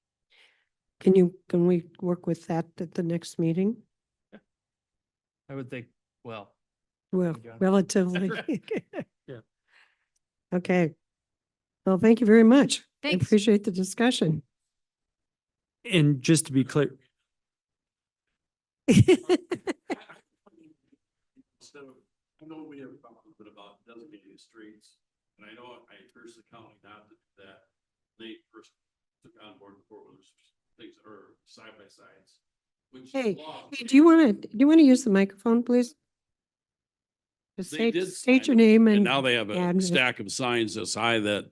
Can we work with that at the next meeting? I would think, well, Well, John. relatively. Yeah. Okay. Well, thank you very much. I Thanks. appreciate the discussion. And just to be clear, So I know we have talked a bit about designated streets, and I know I encouraged the county not to do that. They first took on board before it was things that are side by sides. Which Hey, law- do you want to use the microphone, please? Just They state, did state sign your it, name And and now they have a address. stack of signs this high that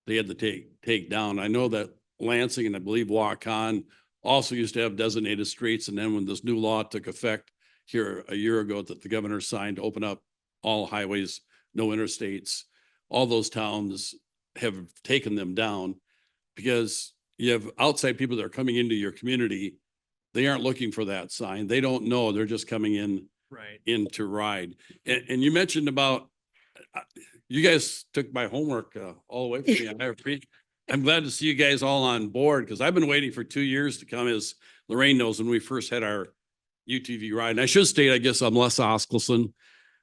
they had to take down. I know that Lansing and I believe Waukon also used to have designated streets. And then when this new law took effect here a year ago that the governor signed to open up all highways, no interstates, all those towns have taken them down because you have outside people that are coming into your community. They aren't looking for that sign. They don't know. They're just coming in to ride. And you mentioned about, you guys took my homework all the way from me. I'm glad to see you guys all on board because I've been waiting for 2 years to come, as Lorraine knows, when we first had our UTV ride. And I should state, I guess I'm Les Oskelson,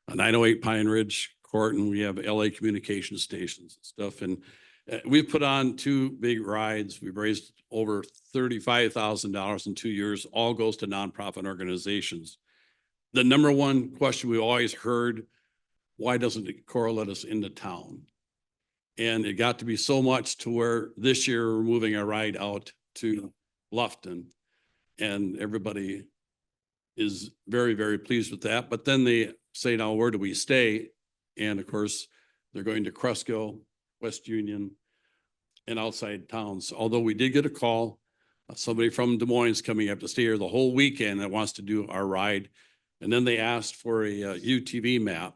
a 908 Pine Ridge Court, and we have LA communication stations and stuff. And we've put on 2 big rides. We've raised over $35,000 in 2 years. All goes to nonprofit organizations. The number one question we always heard, why doesn't Decorah let us into town? And it got to be so much to where this year we're moving our ride out to Bluffton, and everybody is very, very pleased with that. But then they say, now where do we stay? And of course, they're going to Cresco, West Union, and outside towns. Although we did get a call, somebody from Des Moines coming up to stay here the whole weekend that wants to do our ride. And then they asked for a UTV map.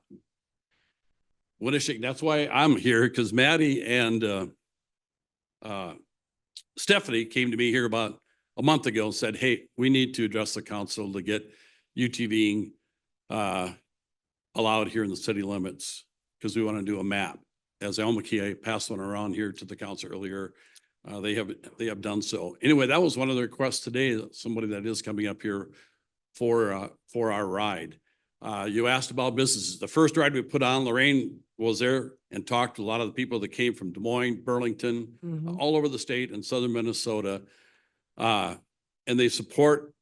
That's why I'm here, because Maddie and Stephanie came to me here about a month ago and said, hey, we need to address the council to get UTVing allowed here in the city limits, because we want to do a map. As I passed one around here to the council earlier. They have done so. Anyway, that was one of the requests today, somebody that is coming up here for our ride. You asked about businesses. The first ride we put on, Lorraine was there and talked to a lot of the people that came from Des Moines, Burlington, all over the state and southern Minnesota. And they support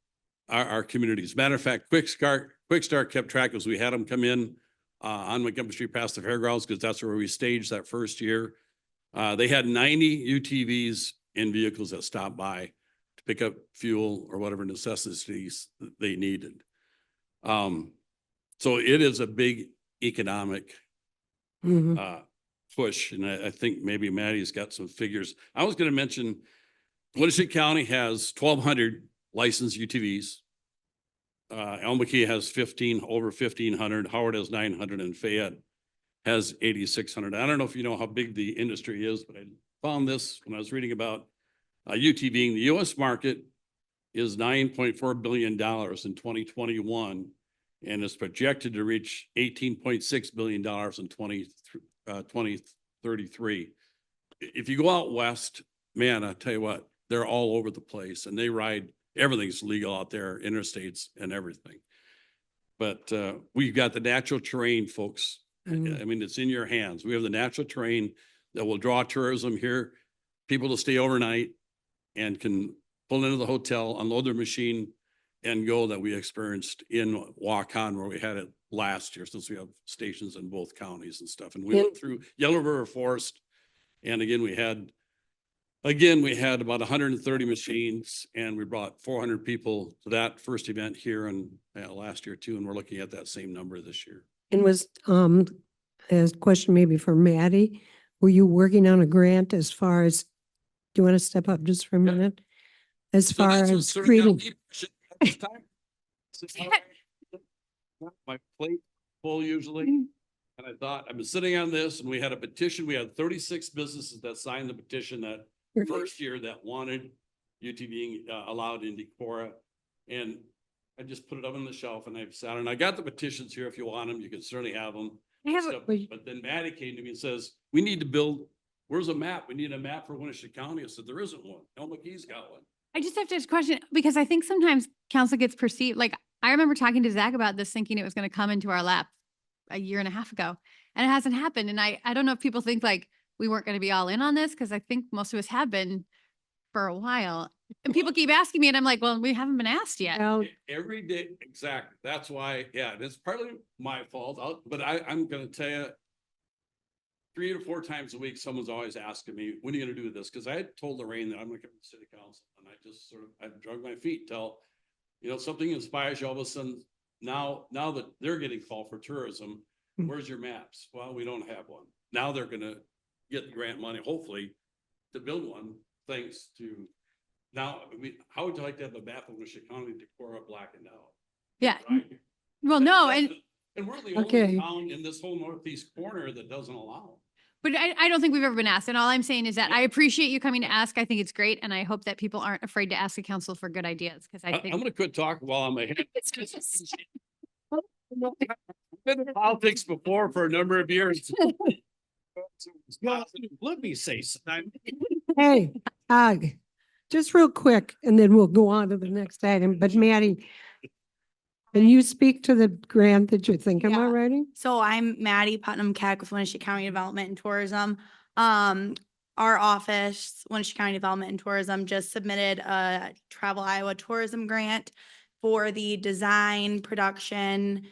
our communities. Matter of fact, Quick Start kept track as we had them come in on Montgomery Street past the fairgrounds, because that's where we staged that first year. They had 90 UTVs in vehicles that stopped by to pick up fuel or whatever necessities they needed. So it is a big economic push. And I think maybe Maddie's got some figures. I was going to mention Winnipeg County has 1,200 licensed UTVs. Elm-McKee has over 1,500. Howard has 900, and Fayette has 8,600. I don't know if you know how big the industry is, but I found this when I was reading about UTVing. The U.S. market is $9.4 billion in 2021, and is projected to reach $18.6 billion in 2033. If you go out west, man, I tell you what, they're all over the place, and they ride. Everything's legal out there, interstates and everything. But we've got the natural terrain, folks. I mean, it's in your hands. We have the natural terrain that will draw tourism here, people to stay overnight and can pull into the hotel, unload their machine and go, that we experienced in Waukon, where we had it last year, since we have stations in both counties and stuff. And we went through Yellow River Forest. And again, we had about 130 machines, and we brought 400 people to that first event here and last year too. And we're looking at that same number this year. And was, a question maybe for Maddie, were you working on a grant as far as, do you want to step up just for a minute? As far as creating. My plate full usually. And I thought, I've been sitting on this, and we had a petition. We had 36 businesses that signed the petition that first year that wanted UTVing allowed in Decorah. And I just put it up on the shelf, and I've sat, and I got the petitions here. If you want them, you can certainly have them. But then Maddie came to me and says, we need to build, where's a map? We need a map for Winnipeg County. I said, there isn't one. Elm-McKee's got one. I just have to ask a question, because I think sometimes council gets perceived, like, I remember talking to Zach about this, thinking it was going to come into our lap a year and a half ago, and it hasn't happened. And I don't know if people think like we weren't going to be all in on this, because I think most of us have been for a while. And people keep asking me, and I'm like, well, we haven't been asked yet. Every day, exactly. That's why, yeah, it's partly my fault, but I'm going to tell you, 3 to 4 times a week, someone's always asking me, when are you going to do this? Because I had told Lorraine that I'm going to come to city council, and I just I've drug my feet till, something inspires you all of a sudden. Now that they're getting called for tourism, where's your maps? Well, we don't have one. Now they're going to get the grant money, hopefully, to build one, thanks to, now, I mean, how would you like to have a map of Wichita County, Decorah blackened out? Yeah. Right? Well, no, That's and, the- And we're the Okay. only town in this whole northeast corner that doesn't allow. but I don't think we've ever been asked. And all I'm saying is that I appreciate you coming to ask. I think it's great. And I hope that people aren't afraid to ask the council for good ideas because I I'm think. gonna quit talking while I'm ahead. Been in politics before for a number of years. Let me say something. Hey, just real quick, and then we'll go on to the next item. But Maddie, can you speak to the grant that you're thinking Yeah. about writing? So I'm Maddie Putnam Keck with Winnebago County Development and Tourism. Our office, Winnebago County Development and Tourism, just submitted a Travel Iowa Tourism Grant for the design, production,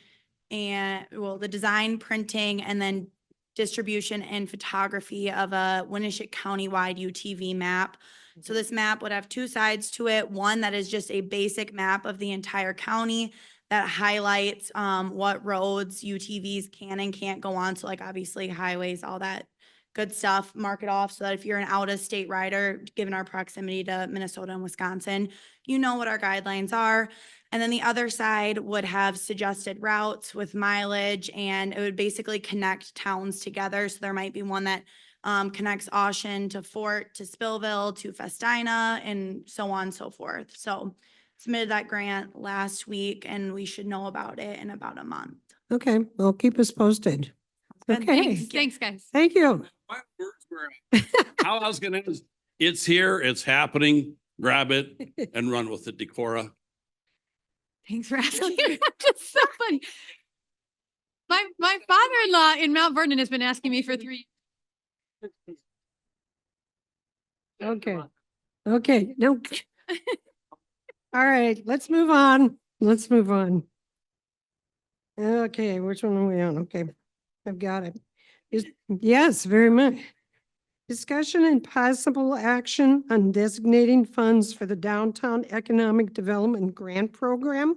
and, well, the design, printing, and then distribution and photography of a Winnebago County-wide UTV map. So this map would have two sides to it. One that is just a basic map of the entire county that highlights what roads UTVs can and can't go on. So like obviously highways, all that good stuff, mark it off so that if you're an out-of-state rider, given our proximity to Minnesota and Wisconsin, you know what our guidelines are. And then the other side would have suggested routes with mileage, and it would basically connect towns together. So there might be one that connects Ocean to Fort, to Spillville, to Festina, and so on and so forth. So submitted that grant last week, and we should know about it in about a month. Okay, well, keep us posted. Good, Okay, Thanks, guys. thank you. My words were, how I was gonna end is, it's here, it's happening, grab it and run with it, Decorah. Thanks for asking. Just so funny. My father-in-law in Mount Vernon has been asking me for 3 Okay, okay, no. All right, let's move on. Let's move on. Okay, which one are we on? Okay, I've got it. Yes, very much. Discussion and possible action on designating funds for the Downtown Economic Development Grant Program.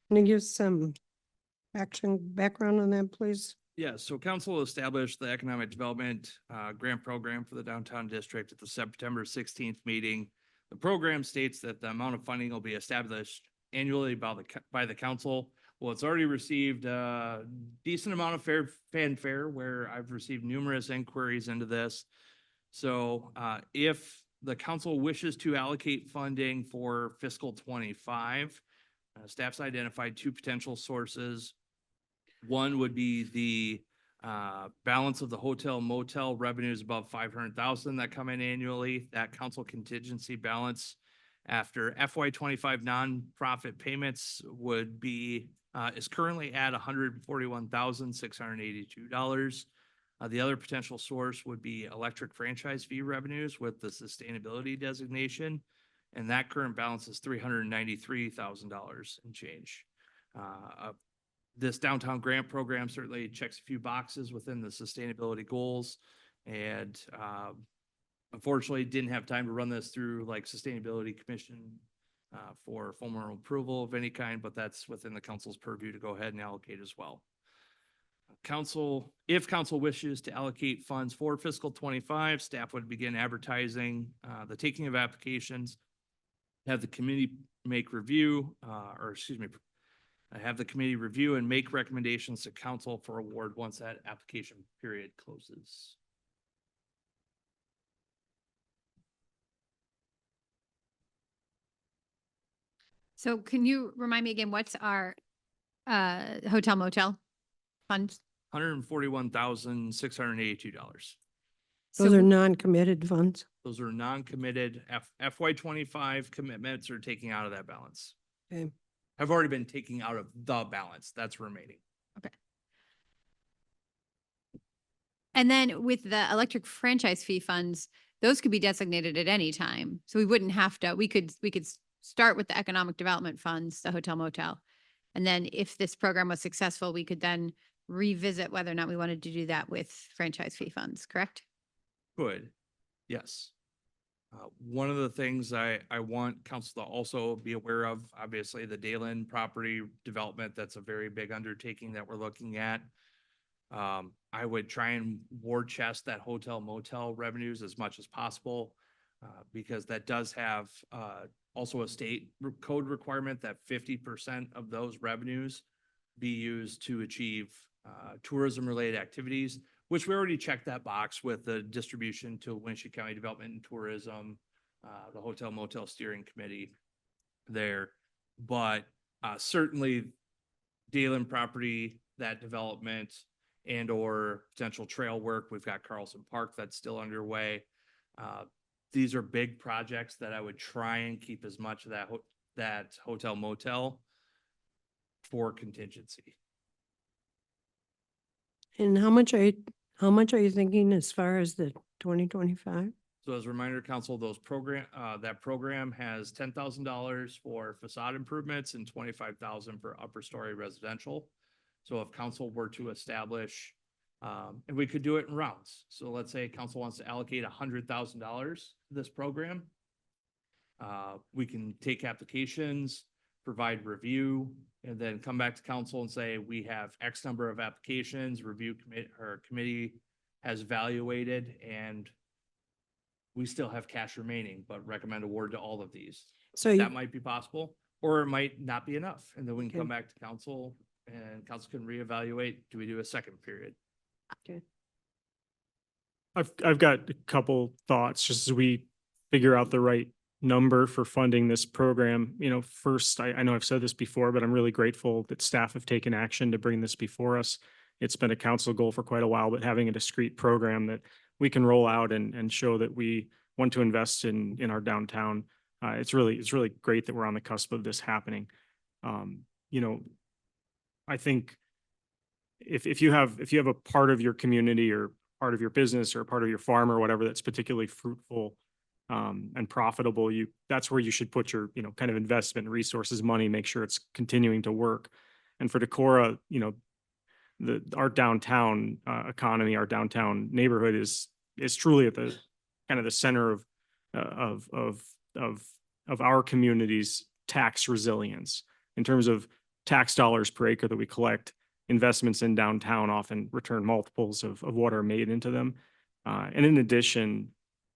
Can you give some background on that, please? Yeah, so council established the Economic Development Grant Program for the downtown district at the September 16th meeting. The program states that the amount of funding will be established annually by the council. Well, it's already received a decent amount of fanfare where I've received numerous inquiries into this. So if the council wishes to allocate funding for fiscal 25, staff's identified 2 potential sources. One would be the balance of the hotel motel revenues above 500,000 that come in annually. That council contingency balance after FY 25 nonprofit payments would be is currently at $141,682. The other potential source would be electric franchise fee revenues with the sustainability designation, and that current balance is $393,000 and change. This downtown grant program certainly checks a few boxes within the sustainability goals, and unfortunately didn't have time to run this through like Sustainability Commission for formal approval of any kind, but that's within the council's purview to go ahead and allocate as well. If council wishes to allocate funds for fiscal 25, staff would begin advertising the taking of applications, have the committee make review, have the committee review and make recommendations to council for award once that application period closes. So can you remind me again, what's our hotel motel funds? $141,682. Those So are non-committed funds. Those are non-committed FY 25 commitments are taking out of that balance. Okay. Have already been taking out of the balance that's remaining. And then with the electric franchise fee funds, those could be designated at any time. So we wouldn't have to, we could start with the economic development funds, the hotel motel. And then if this program was successful, we could then revisit whether or not we wanted to do that with franchise fee funds, correct? Good. Yes. One of the things I want council to also be aware of, obviously the Dalen property development, that's a very big undertaking that we're looking at. I would try and war chest that hotel motel revenues as much as possible. Because that does have, also a state code requirement that 50% of those revenues be used to achieve, tourism related activities, which we already checked that box with the distribution to Winship County Development and Tourism, the Hotel Motel Steering Committee there. But, certainly Dalen property, that development and or potential trail work. We've got Carlson Park that's still underway. These are big projects that I would try and keep as much of that hotel motel for contingency. And how much are you thinking as far as the 2025? So as a reminder, council, that program has $10,000 for facade improvements and 25,000 for upper story residential. So if council were to establish, and we could do it in rounds. So let's say council wants to allocate $100,000 to this program. We can take applications, provide review, and then come back to council and say, we have X number of applications, committee has evaluated, and we still have cash remaining, but recommend award to all of these. So That might be possible, or it might not be enough. And then we can Okay. come back to council and council can reevaluate. Do we do a second period? I've got a couple thoughts just as we figure out the right number for funding this program. You know, first, I know I've said this before, but I'm really grateful that staff have taken action to bring this before us. It's been a council goal for quite a while, but having a discrete program that we can roll out and show that we want to invest in our downtown. It's really great that we're on the cusp of this happening. You know, I think if you have a part of your community or part of your business or part of your farm or whatever that's particularly fruitful and profitable, that's where you should put your, you know, kind of investment resources, money, make sure it's continuing to work. And for Decorah, you know, our downtown economy, our downtown neighborhood is truly at the kind of the center of our community's tax resilience in terms of tax dollars per acre that we collect. Investments in downtown often return multiples of what are made into them. And in addition,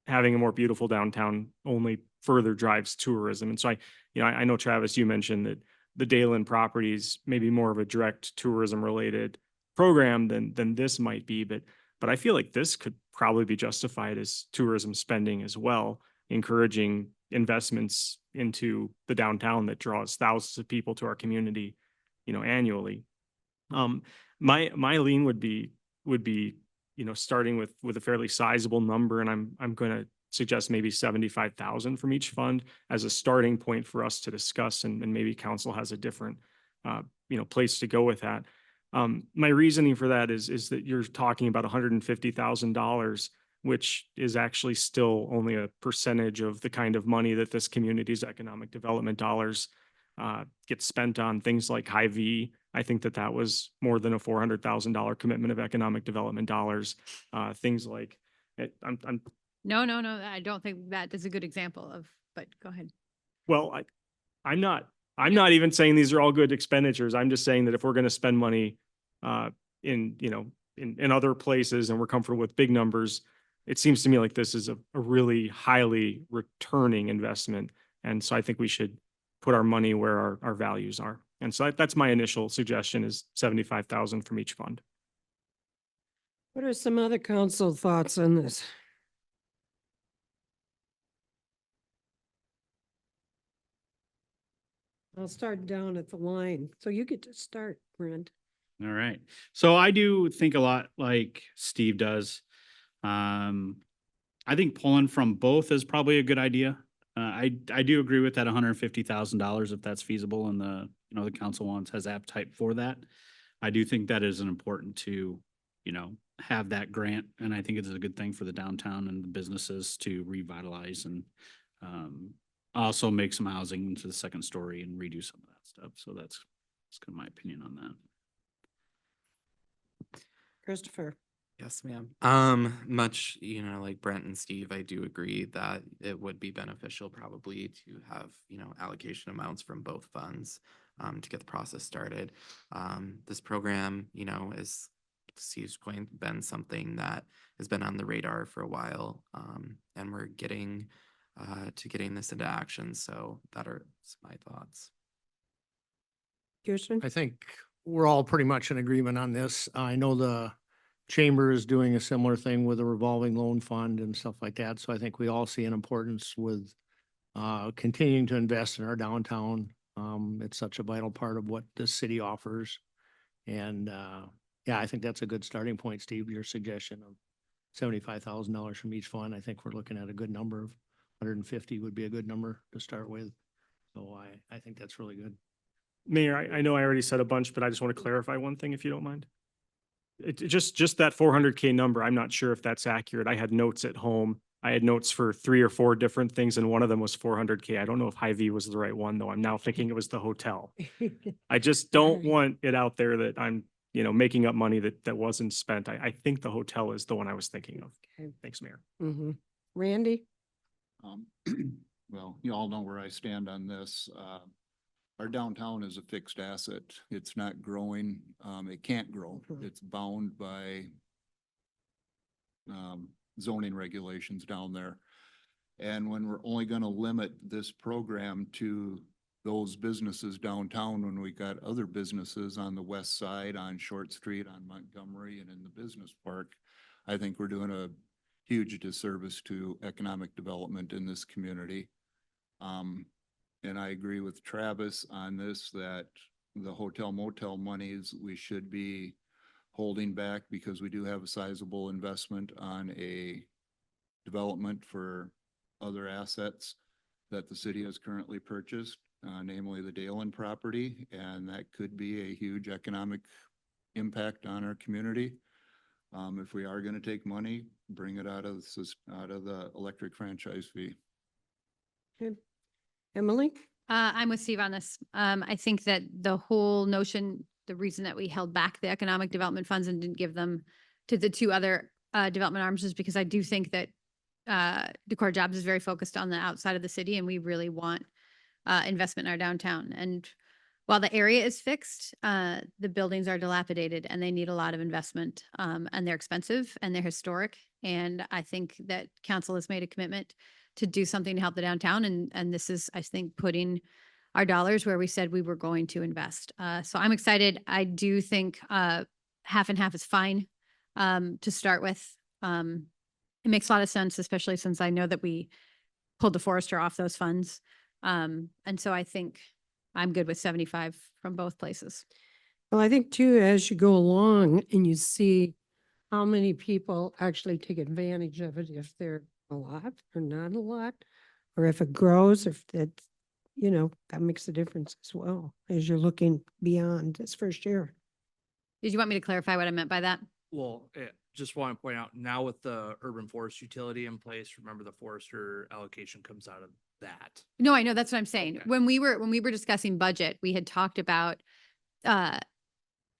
having a more beautiful downtown only further drives tourism. And so I know Travis, you mentioned that the Dalen properties may be more of a direct tourism related program than this might be, but I feel like this could probably be justified as tourism spending as well, encouraging investments into the downtown that draws thousands of people to our community, you know, annually. My lean would be, you know, starting with a fairly sizable number, and I'm going to suggest maybe 75,000 from each fund as a starting point for us to discuss, and maybe council has a different, you know, place to go with that. My reasoning for that is that you're talking about $150,000, which is actually still only a percentage of the kind of money that this community's economic development dollars get spent on things like Hy-Vee. I think that was more than a $400,000 commitment of economic development dollars. Things like, No, I don't think that is a good example of, but go ahead. well, I'm not even saying these are all good expenditures. I'm just saying that if we're going to spend money in, you know, in other places and we're comfortable with big numbers, it seems to me like this is a really highly returning investment. And so I think we should put our money where our values are. And so that's my initial suggestion is 75,000 from each fund. What are some other council thoughts on this? I'll start down at the line. So you get to start, Brent. All right. So I do think a lot like Steve does. I think pulling from both is probably a good idea. I do agree with that $150,000 if that's feasible and the council has appetite for that. I do think that is important to, have that grant. And I think it is a good thing for the downtown and the businesses to revitalize and also make some housing into the second story and redo some of that stuff. So that's kind of my opinion on that. Christopher. Yes, ma'am. Much, like Brent and Steve, I do agree that it would be beneficial probably to have, allocation amounts from both funds to get the process started. This program, is Steve's point, been something that has been on the radar for a while. And we're getting to getting this into action. So that are my thoughts. Kirsten? I think we're all pretty much in agreement on this. I know the chamber is doing a similar thing with a revolving loan fund and stuff like that. So I think we all see an importance with continuing to invest in our downtown. It's such a vital part of what this city offers. And yeah, I think that's a good starting point, Steve, your suggestion of $75,000 from each fund. I think we're looking at a good number of 150 would be a good number to start with. So I think that's really good. Mayor, I know I already said a bunch, but I just want to clarify one thing if you don't mind. Just that 400K number, I'm not sure if that's accurate. I had notes at home. I had notes for 3 or 4 different things and one of them was 400K. I don't know if Hy-Vee was the right one though. I'm now thinking it was the hotel. I just don't want it out there that I'm, making up money that wasn't spent. I think the hotel is the one I was thinking of. Okay. Thanks, Mayor. Mm-hmm. Randy? Well, you all know where I stand on this. Our downtown is a fixed asset. It's not growing. It can't grow. Mhm. It's bound by zoning regulations down there. And when we're only gonna limit this program to those businesses downtown, when we got other businesses on the west side, on Short Street, on Montgomery, and in the business park, I think we're doing a huge disservice to economic development in this community. And I agree with Travis on this, that the hotel motel monies, we should be holding back because we do have a sizable investment on a development for other assets that the city has currently purchased, namely the Dalen property, and that could be a huge economic impact on our community. If we are gonna take money, bring it out of the electric franchise fee. Okay. Emily? I'm with Steve on this. I think that the whole notion, the reason that we held back the economic development funds and didn't give them to the 2 other development arms is because I do think that Decorah Jobs is very focused on the outside of the city and we really want investment in our downtown. And while the area is fixed, the buildings are dilapidated and they need a lot of investment. And they're expensive and they're historic. And I think that council has made a commitment to do something to help the downtown. And this is, I think, putting our dollars where we said we were going to invest. So I'm excited. I do think half and half is fine to start with. It makes a lot of sense, especially since I know that we pulled the forester off those funds. And so I think I'm good with 75 from both places. Well, I think too, as you go along and you see how many people actually take advantage of it, if they're a lot or not a lot, or if it grows, if that, that makes a difference as well as you're looking beyond this first year. Did you want me to clarify what I meant by that? Well, just want to point out now with the urban forest utility in place, remember the forester allocation comes out of that. No, I know. That's what I'm saying. Okay. When we were discussing budget, we had talked about,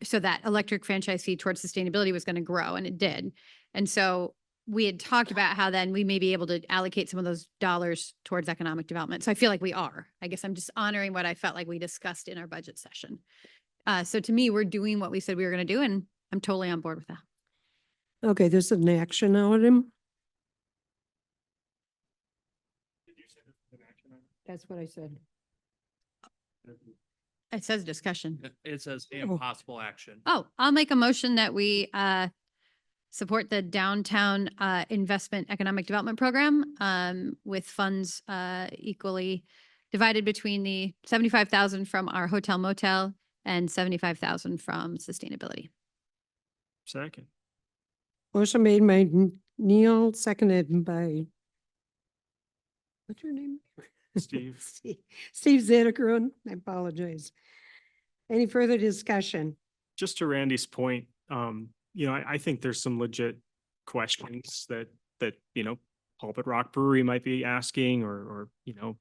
so that electric franchise fee towards sustainability was going to grow and it did. And so we had talked about how then we may be able to allocate some of those dollars towards economic development. So I feel like we are. I guess I'm just honoring what I felt like we discussed in our budget session. So to me, we're doing what we said we were going to do, and I'm totally on board with that. Okay, there's an action item. That's what I said. It says discussion. It says Oh. impossible action. Oh, I'll make a motion that we support the downtown investment economic development program with funds equally divided between the 75,000 from our hotel motel and 75,000 from sustainability. Second. Motion made by Neil, seconded by, what's your name? Steve. Steve Zedekron. I apologize. Any further discussion? Just to Randy's point, I think there's some legit questions that Pulpit Rock Brewery might be asking or the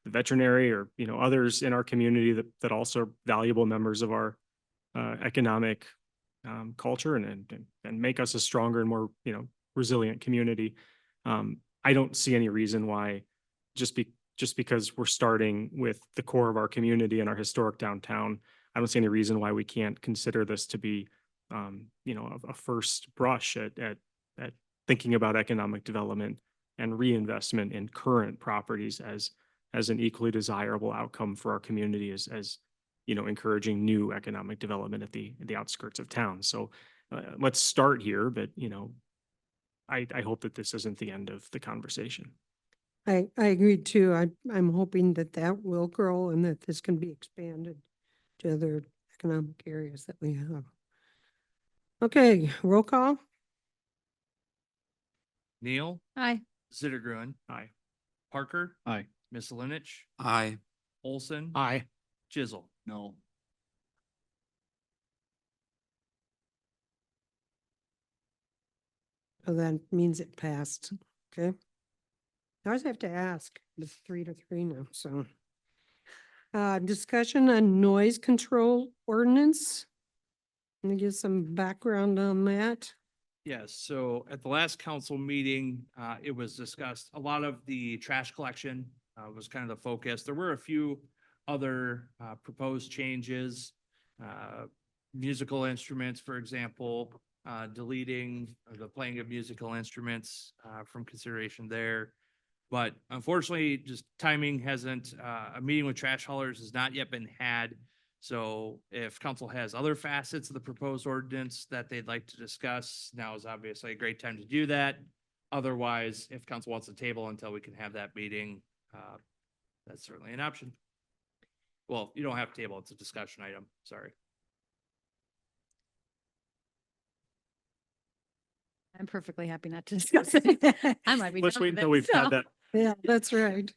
veterinary or, others in our community that also are valuable members of our economic culture and make us a stronger and more, resilient community. I don't see any reason why just because we're starting with the core of our community and our historic downtown, I don't see any reason why we can't consider this to be a first brush at thinking about economic development and reinvestment in current properties as an equally desirable outcome for our community as encouraging new economic development at the outskirts of town. So let's start here, but I hope that this isn't the end of the conversation. I agree too. I'm hoping that that will grow and that this can be expanded to other economic areas that we have. Okay, roll call. Neil, Aye. Zittergrun, Aye. Parker, Aye. Misselinich, Aye. Olson, Aye. Chisel. No. So that means it passed. Okay. I always have to ask. It's 3-3 now, so. Discussion on noise control ordinance. Let me give some background on that. Yes, so at the last council meeting, it was discussed, a lot of the trash collection was kind of the focus. There were a few other proposed changes. Musical instruments, for example, deleting the playing of musical instruments from consideration there. But unfortunately, just timing hasn't, a meeting with trash haulers has not yet been had. So if council has other facets of the proposed ordinance that they'd like to discuss, now is obviously a great time to do that. Otherwise, if council wants to table until we can have that meeting, that's certainly an option. Well, you don't have to table, it's a discussion item, sorry. I'm perfectly happy not to discuss it. I might be. Let's done wait with until it, we've so had that. Yeah, that's right.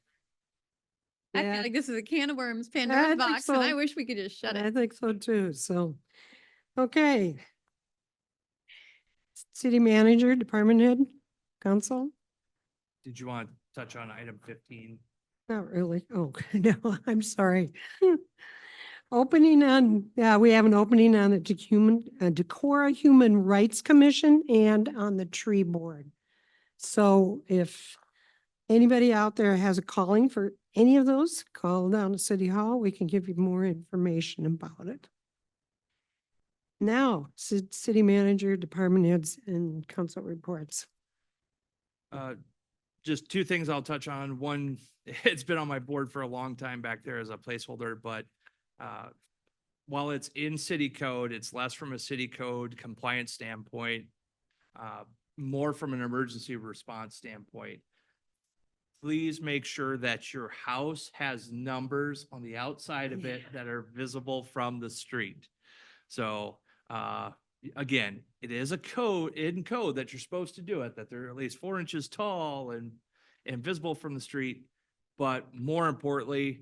I Yeah, feel like this is a can of worms, I Pandora's think box, and I so. wish we could just shut I it. think so too, so. Okay. City manager, department head, council? Did you want to touch on item 15? Not really. Oh, no, I'm sorry. Opening on, yeah, we have an opening on the Decorah Human Rights Commission and on the tree board. So if anybody out there has a calling for any of those, call down to City Hall. We can give you more information about it. Now, city manager, department heads, and council reports. Just two things I'll touch on. One, it's been on my board for a long time back there as a placeholder, but while it's in city code, it's less from a city code compliance standpoint, more from an emergency response standpoint. Please make sure that your house has numbers on the outside of it that are visible from the street. So, again, it is a code that you're supposed to do it, that they're at least 4 inches tall and visible from the street. But more importantly,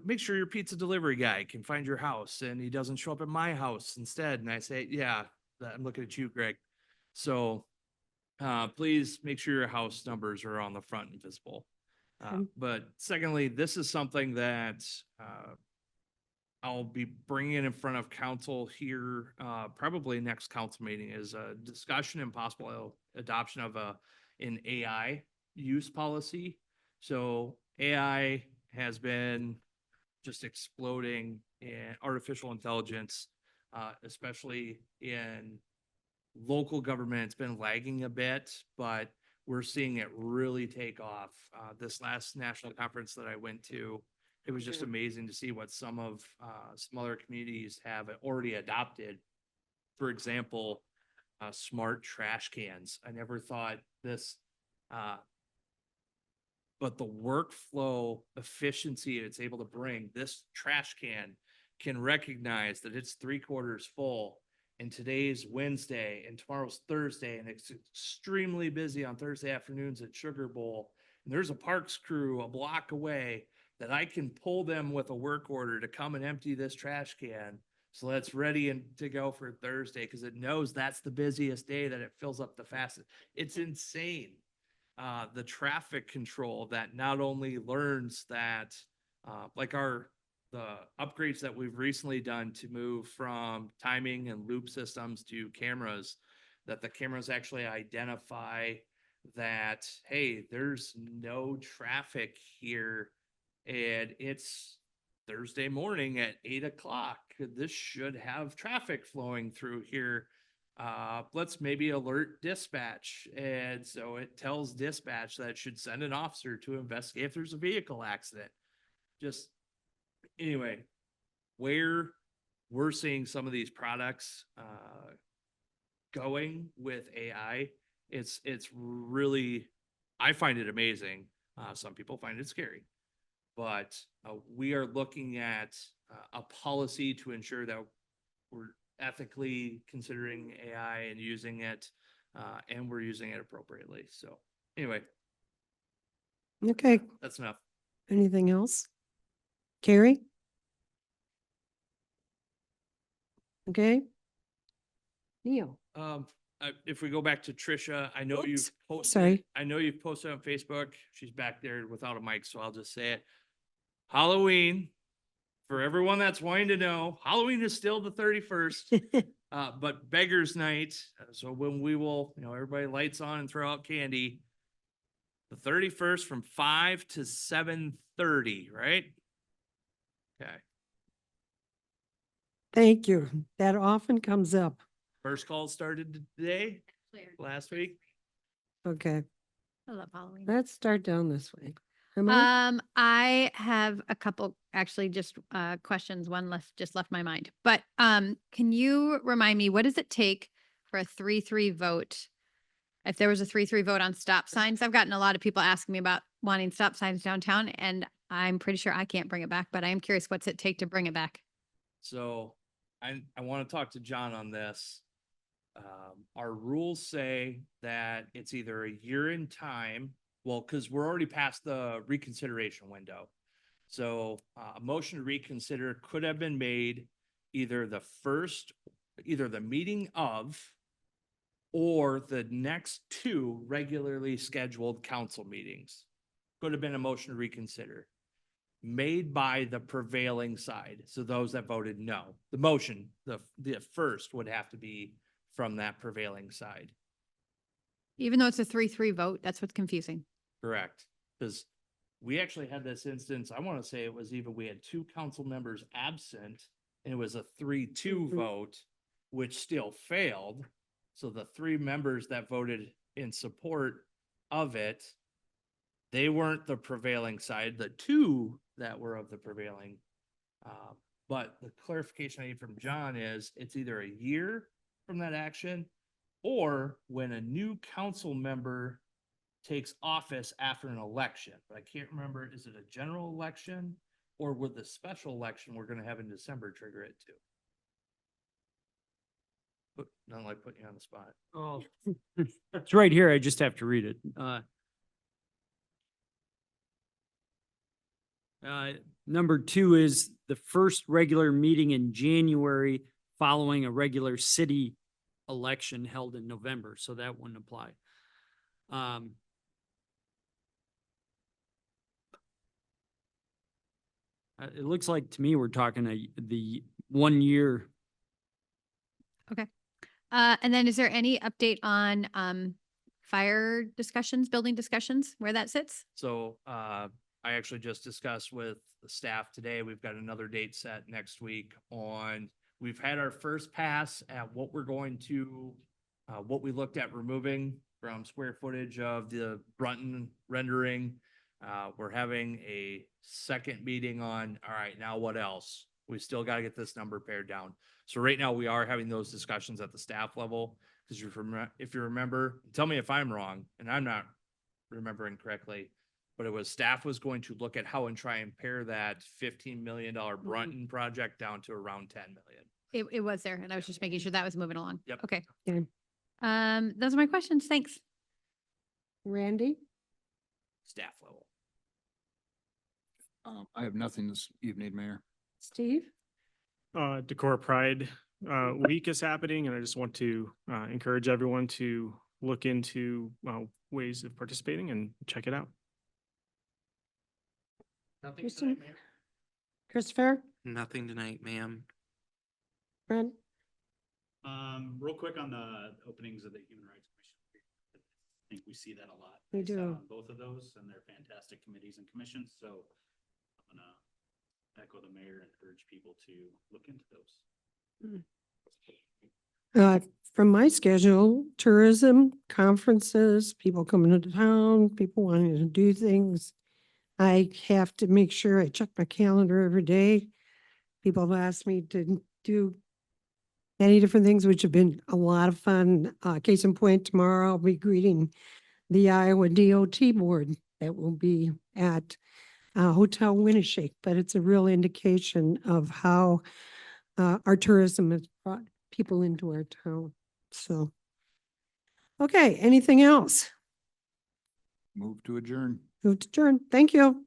make sure your pizza delivery guy can find your house and he doesn't show up at my house instead. And I say, yeah, I'm looking at you, Greg. So, please make sure your house numbers are on the front and visible. But secondly, this is something that, I'll be bringing it in front of council here, probably next council meeting, is a discussion and possible adoption of an AI use policy. So AI has been just exploding in artificial intelligence, especially in local government. It's been lagging a bit, but we're seeing it really take off. This last national conference that I went to, it was just amazing to see what some other communities have already adopted. For example, smart trash cans. I never thought this, but the workflow efficiency it's able to bring, this trash can recognize that it's 3/4 full. And today's Wednesday and tomorrow's Thursday, and it's extremely busy on Thursday afternoons at Sugar Bowl. And there's a parks crew a block away that I can pull them with a work order to come and empty this trash can. So that's ready and to go for Thursday because it knows that's the busiest day that it fills up the fastest. It's insane. The traffic control that not only learns that, like the upgrades that we've recently done to move from timing and loop systems to cameras, that the cameras actually identify that, hey, there's no traffic here and it's Thursday morning at 8 o'clock. This should have traffic flowing through here. let's maybe alert dispatch. And so it tells dispatch that it should send an officer to investigate if there's a vehicle accident. Just, anyway, where we're seeing some of these products, going with AI, it's really, I find it amazing. Some people find it scary, but we are looking at a policy to ensure that we're ethically considering AI and using it, and we're using it appropriately. So anyway, Okay, that's enough. anything else? Carrie? Okay. Neil? If we go back to Trisha, I know you've Oops, posted, sorry. I know you've posted on Facebook. She's back there without a mic, so I'll just say it. Halloween, for everyone that's wanting to know, Halloween is still the 31st. But Beggars Night, so when we will, everybody lights on and throw out candy. The 31st from 5 to 7:30, right? Okay. Thank you. That often comes up. First call started today, last week. Okay, I love Halloween. let's start down this way. Emily? I have a couple, actually just questions. One just left my mind. But can you remind me, what does it take for a 3-3 vote? If there was a 3-3 vote on stop signs, I've gotten a lot of people asking me about wanting stop signs downtown, and I'm pretty sure I can't bring it back, but I am curious, what's it take to bring it back? So I want to talk to John on this. Our rules say that it's either a year in time, well, because we're already past the reconsideration window. So a motion to reconsider could have been made either the meeting of or the next two regularly scheduled council meetings. Could have been a motion to reconsider made by the prevailing side. So those that voted no, the motion, the first would have to be from that prevailing side. Even though it's a 3-3 vote, that's what's confusing. Correct. Because we actually had this instance, I want to say it was even, we had 2 council members absent and it was a 3-2 vote, which still failed. So the 3 members that voted in support of it, they weren't the prevailing side, the 2 that were of the prevailing. But the clarification I need from John is it's either a year from that action or when a new council member takes office after an election. But I can't remember, is it a general election or would the special election we're going to have in December trigger it too? But not like putting you on the spot. Oh, it's right here. I just have to read it. Number 2 is the first regular meeting in January following a regular city election held in November, so that wouldn't apply. It looks like to me we're talking the 1 year. And then is there any update on fire discussions, building discussions, where that sits? So I actually just discussed with the staff today. We've got another date set next week on, we've had our first pass at what we're going to, what we looked at removing from square footage of the Brunton rendering. We're having a second meeting on, all right, now what else? We still got to get this number pared down. So right now we are having those discussions at the staff level. Because if you remember, tell me if I'm wrong, and I'm not remembering correctly, but it was staff was going to look at how and try and pare that $15 million Brunton project down to around 10 million. It was there, and I was just making sure that was moving along. Yep. Okay. Okay. Those are my questions. Thanks. Randy? Staff level. I have nothing this evening, Mayor. Steve? Decorah Pride Week is happening, and I just want to encourage everyone to look into ways of participating and check it out. Kristen? Christopher? Nothing tonight, ma'am. Brent? Real quick on the openings of the Human Rights Commission. I think we see that a lot. We I sat do. on both of those, and they're fantastic committees and commissions, so I'm gonna echo the mayor and urge people to look into those. from my schedule, tourism, conferences, people coming into town, people wanting to do things. I have to make sure I check my calendar every day. People have asked me to do many different things, which have been a lot of fun. Case in point, tomorrow I'll be greeting the Iowa DOT board that will be at Hotel Winneshiek, but it's a real indication of how our tourism has brought people into our town. So, okay, anything else? Move to adjourn. Move to adjourn. Thank you.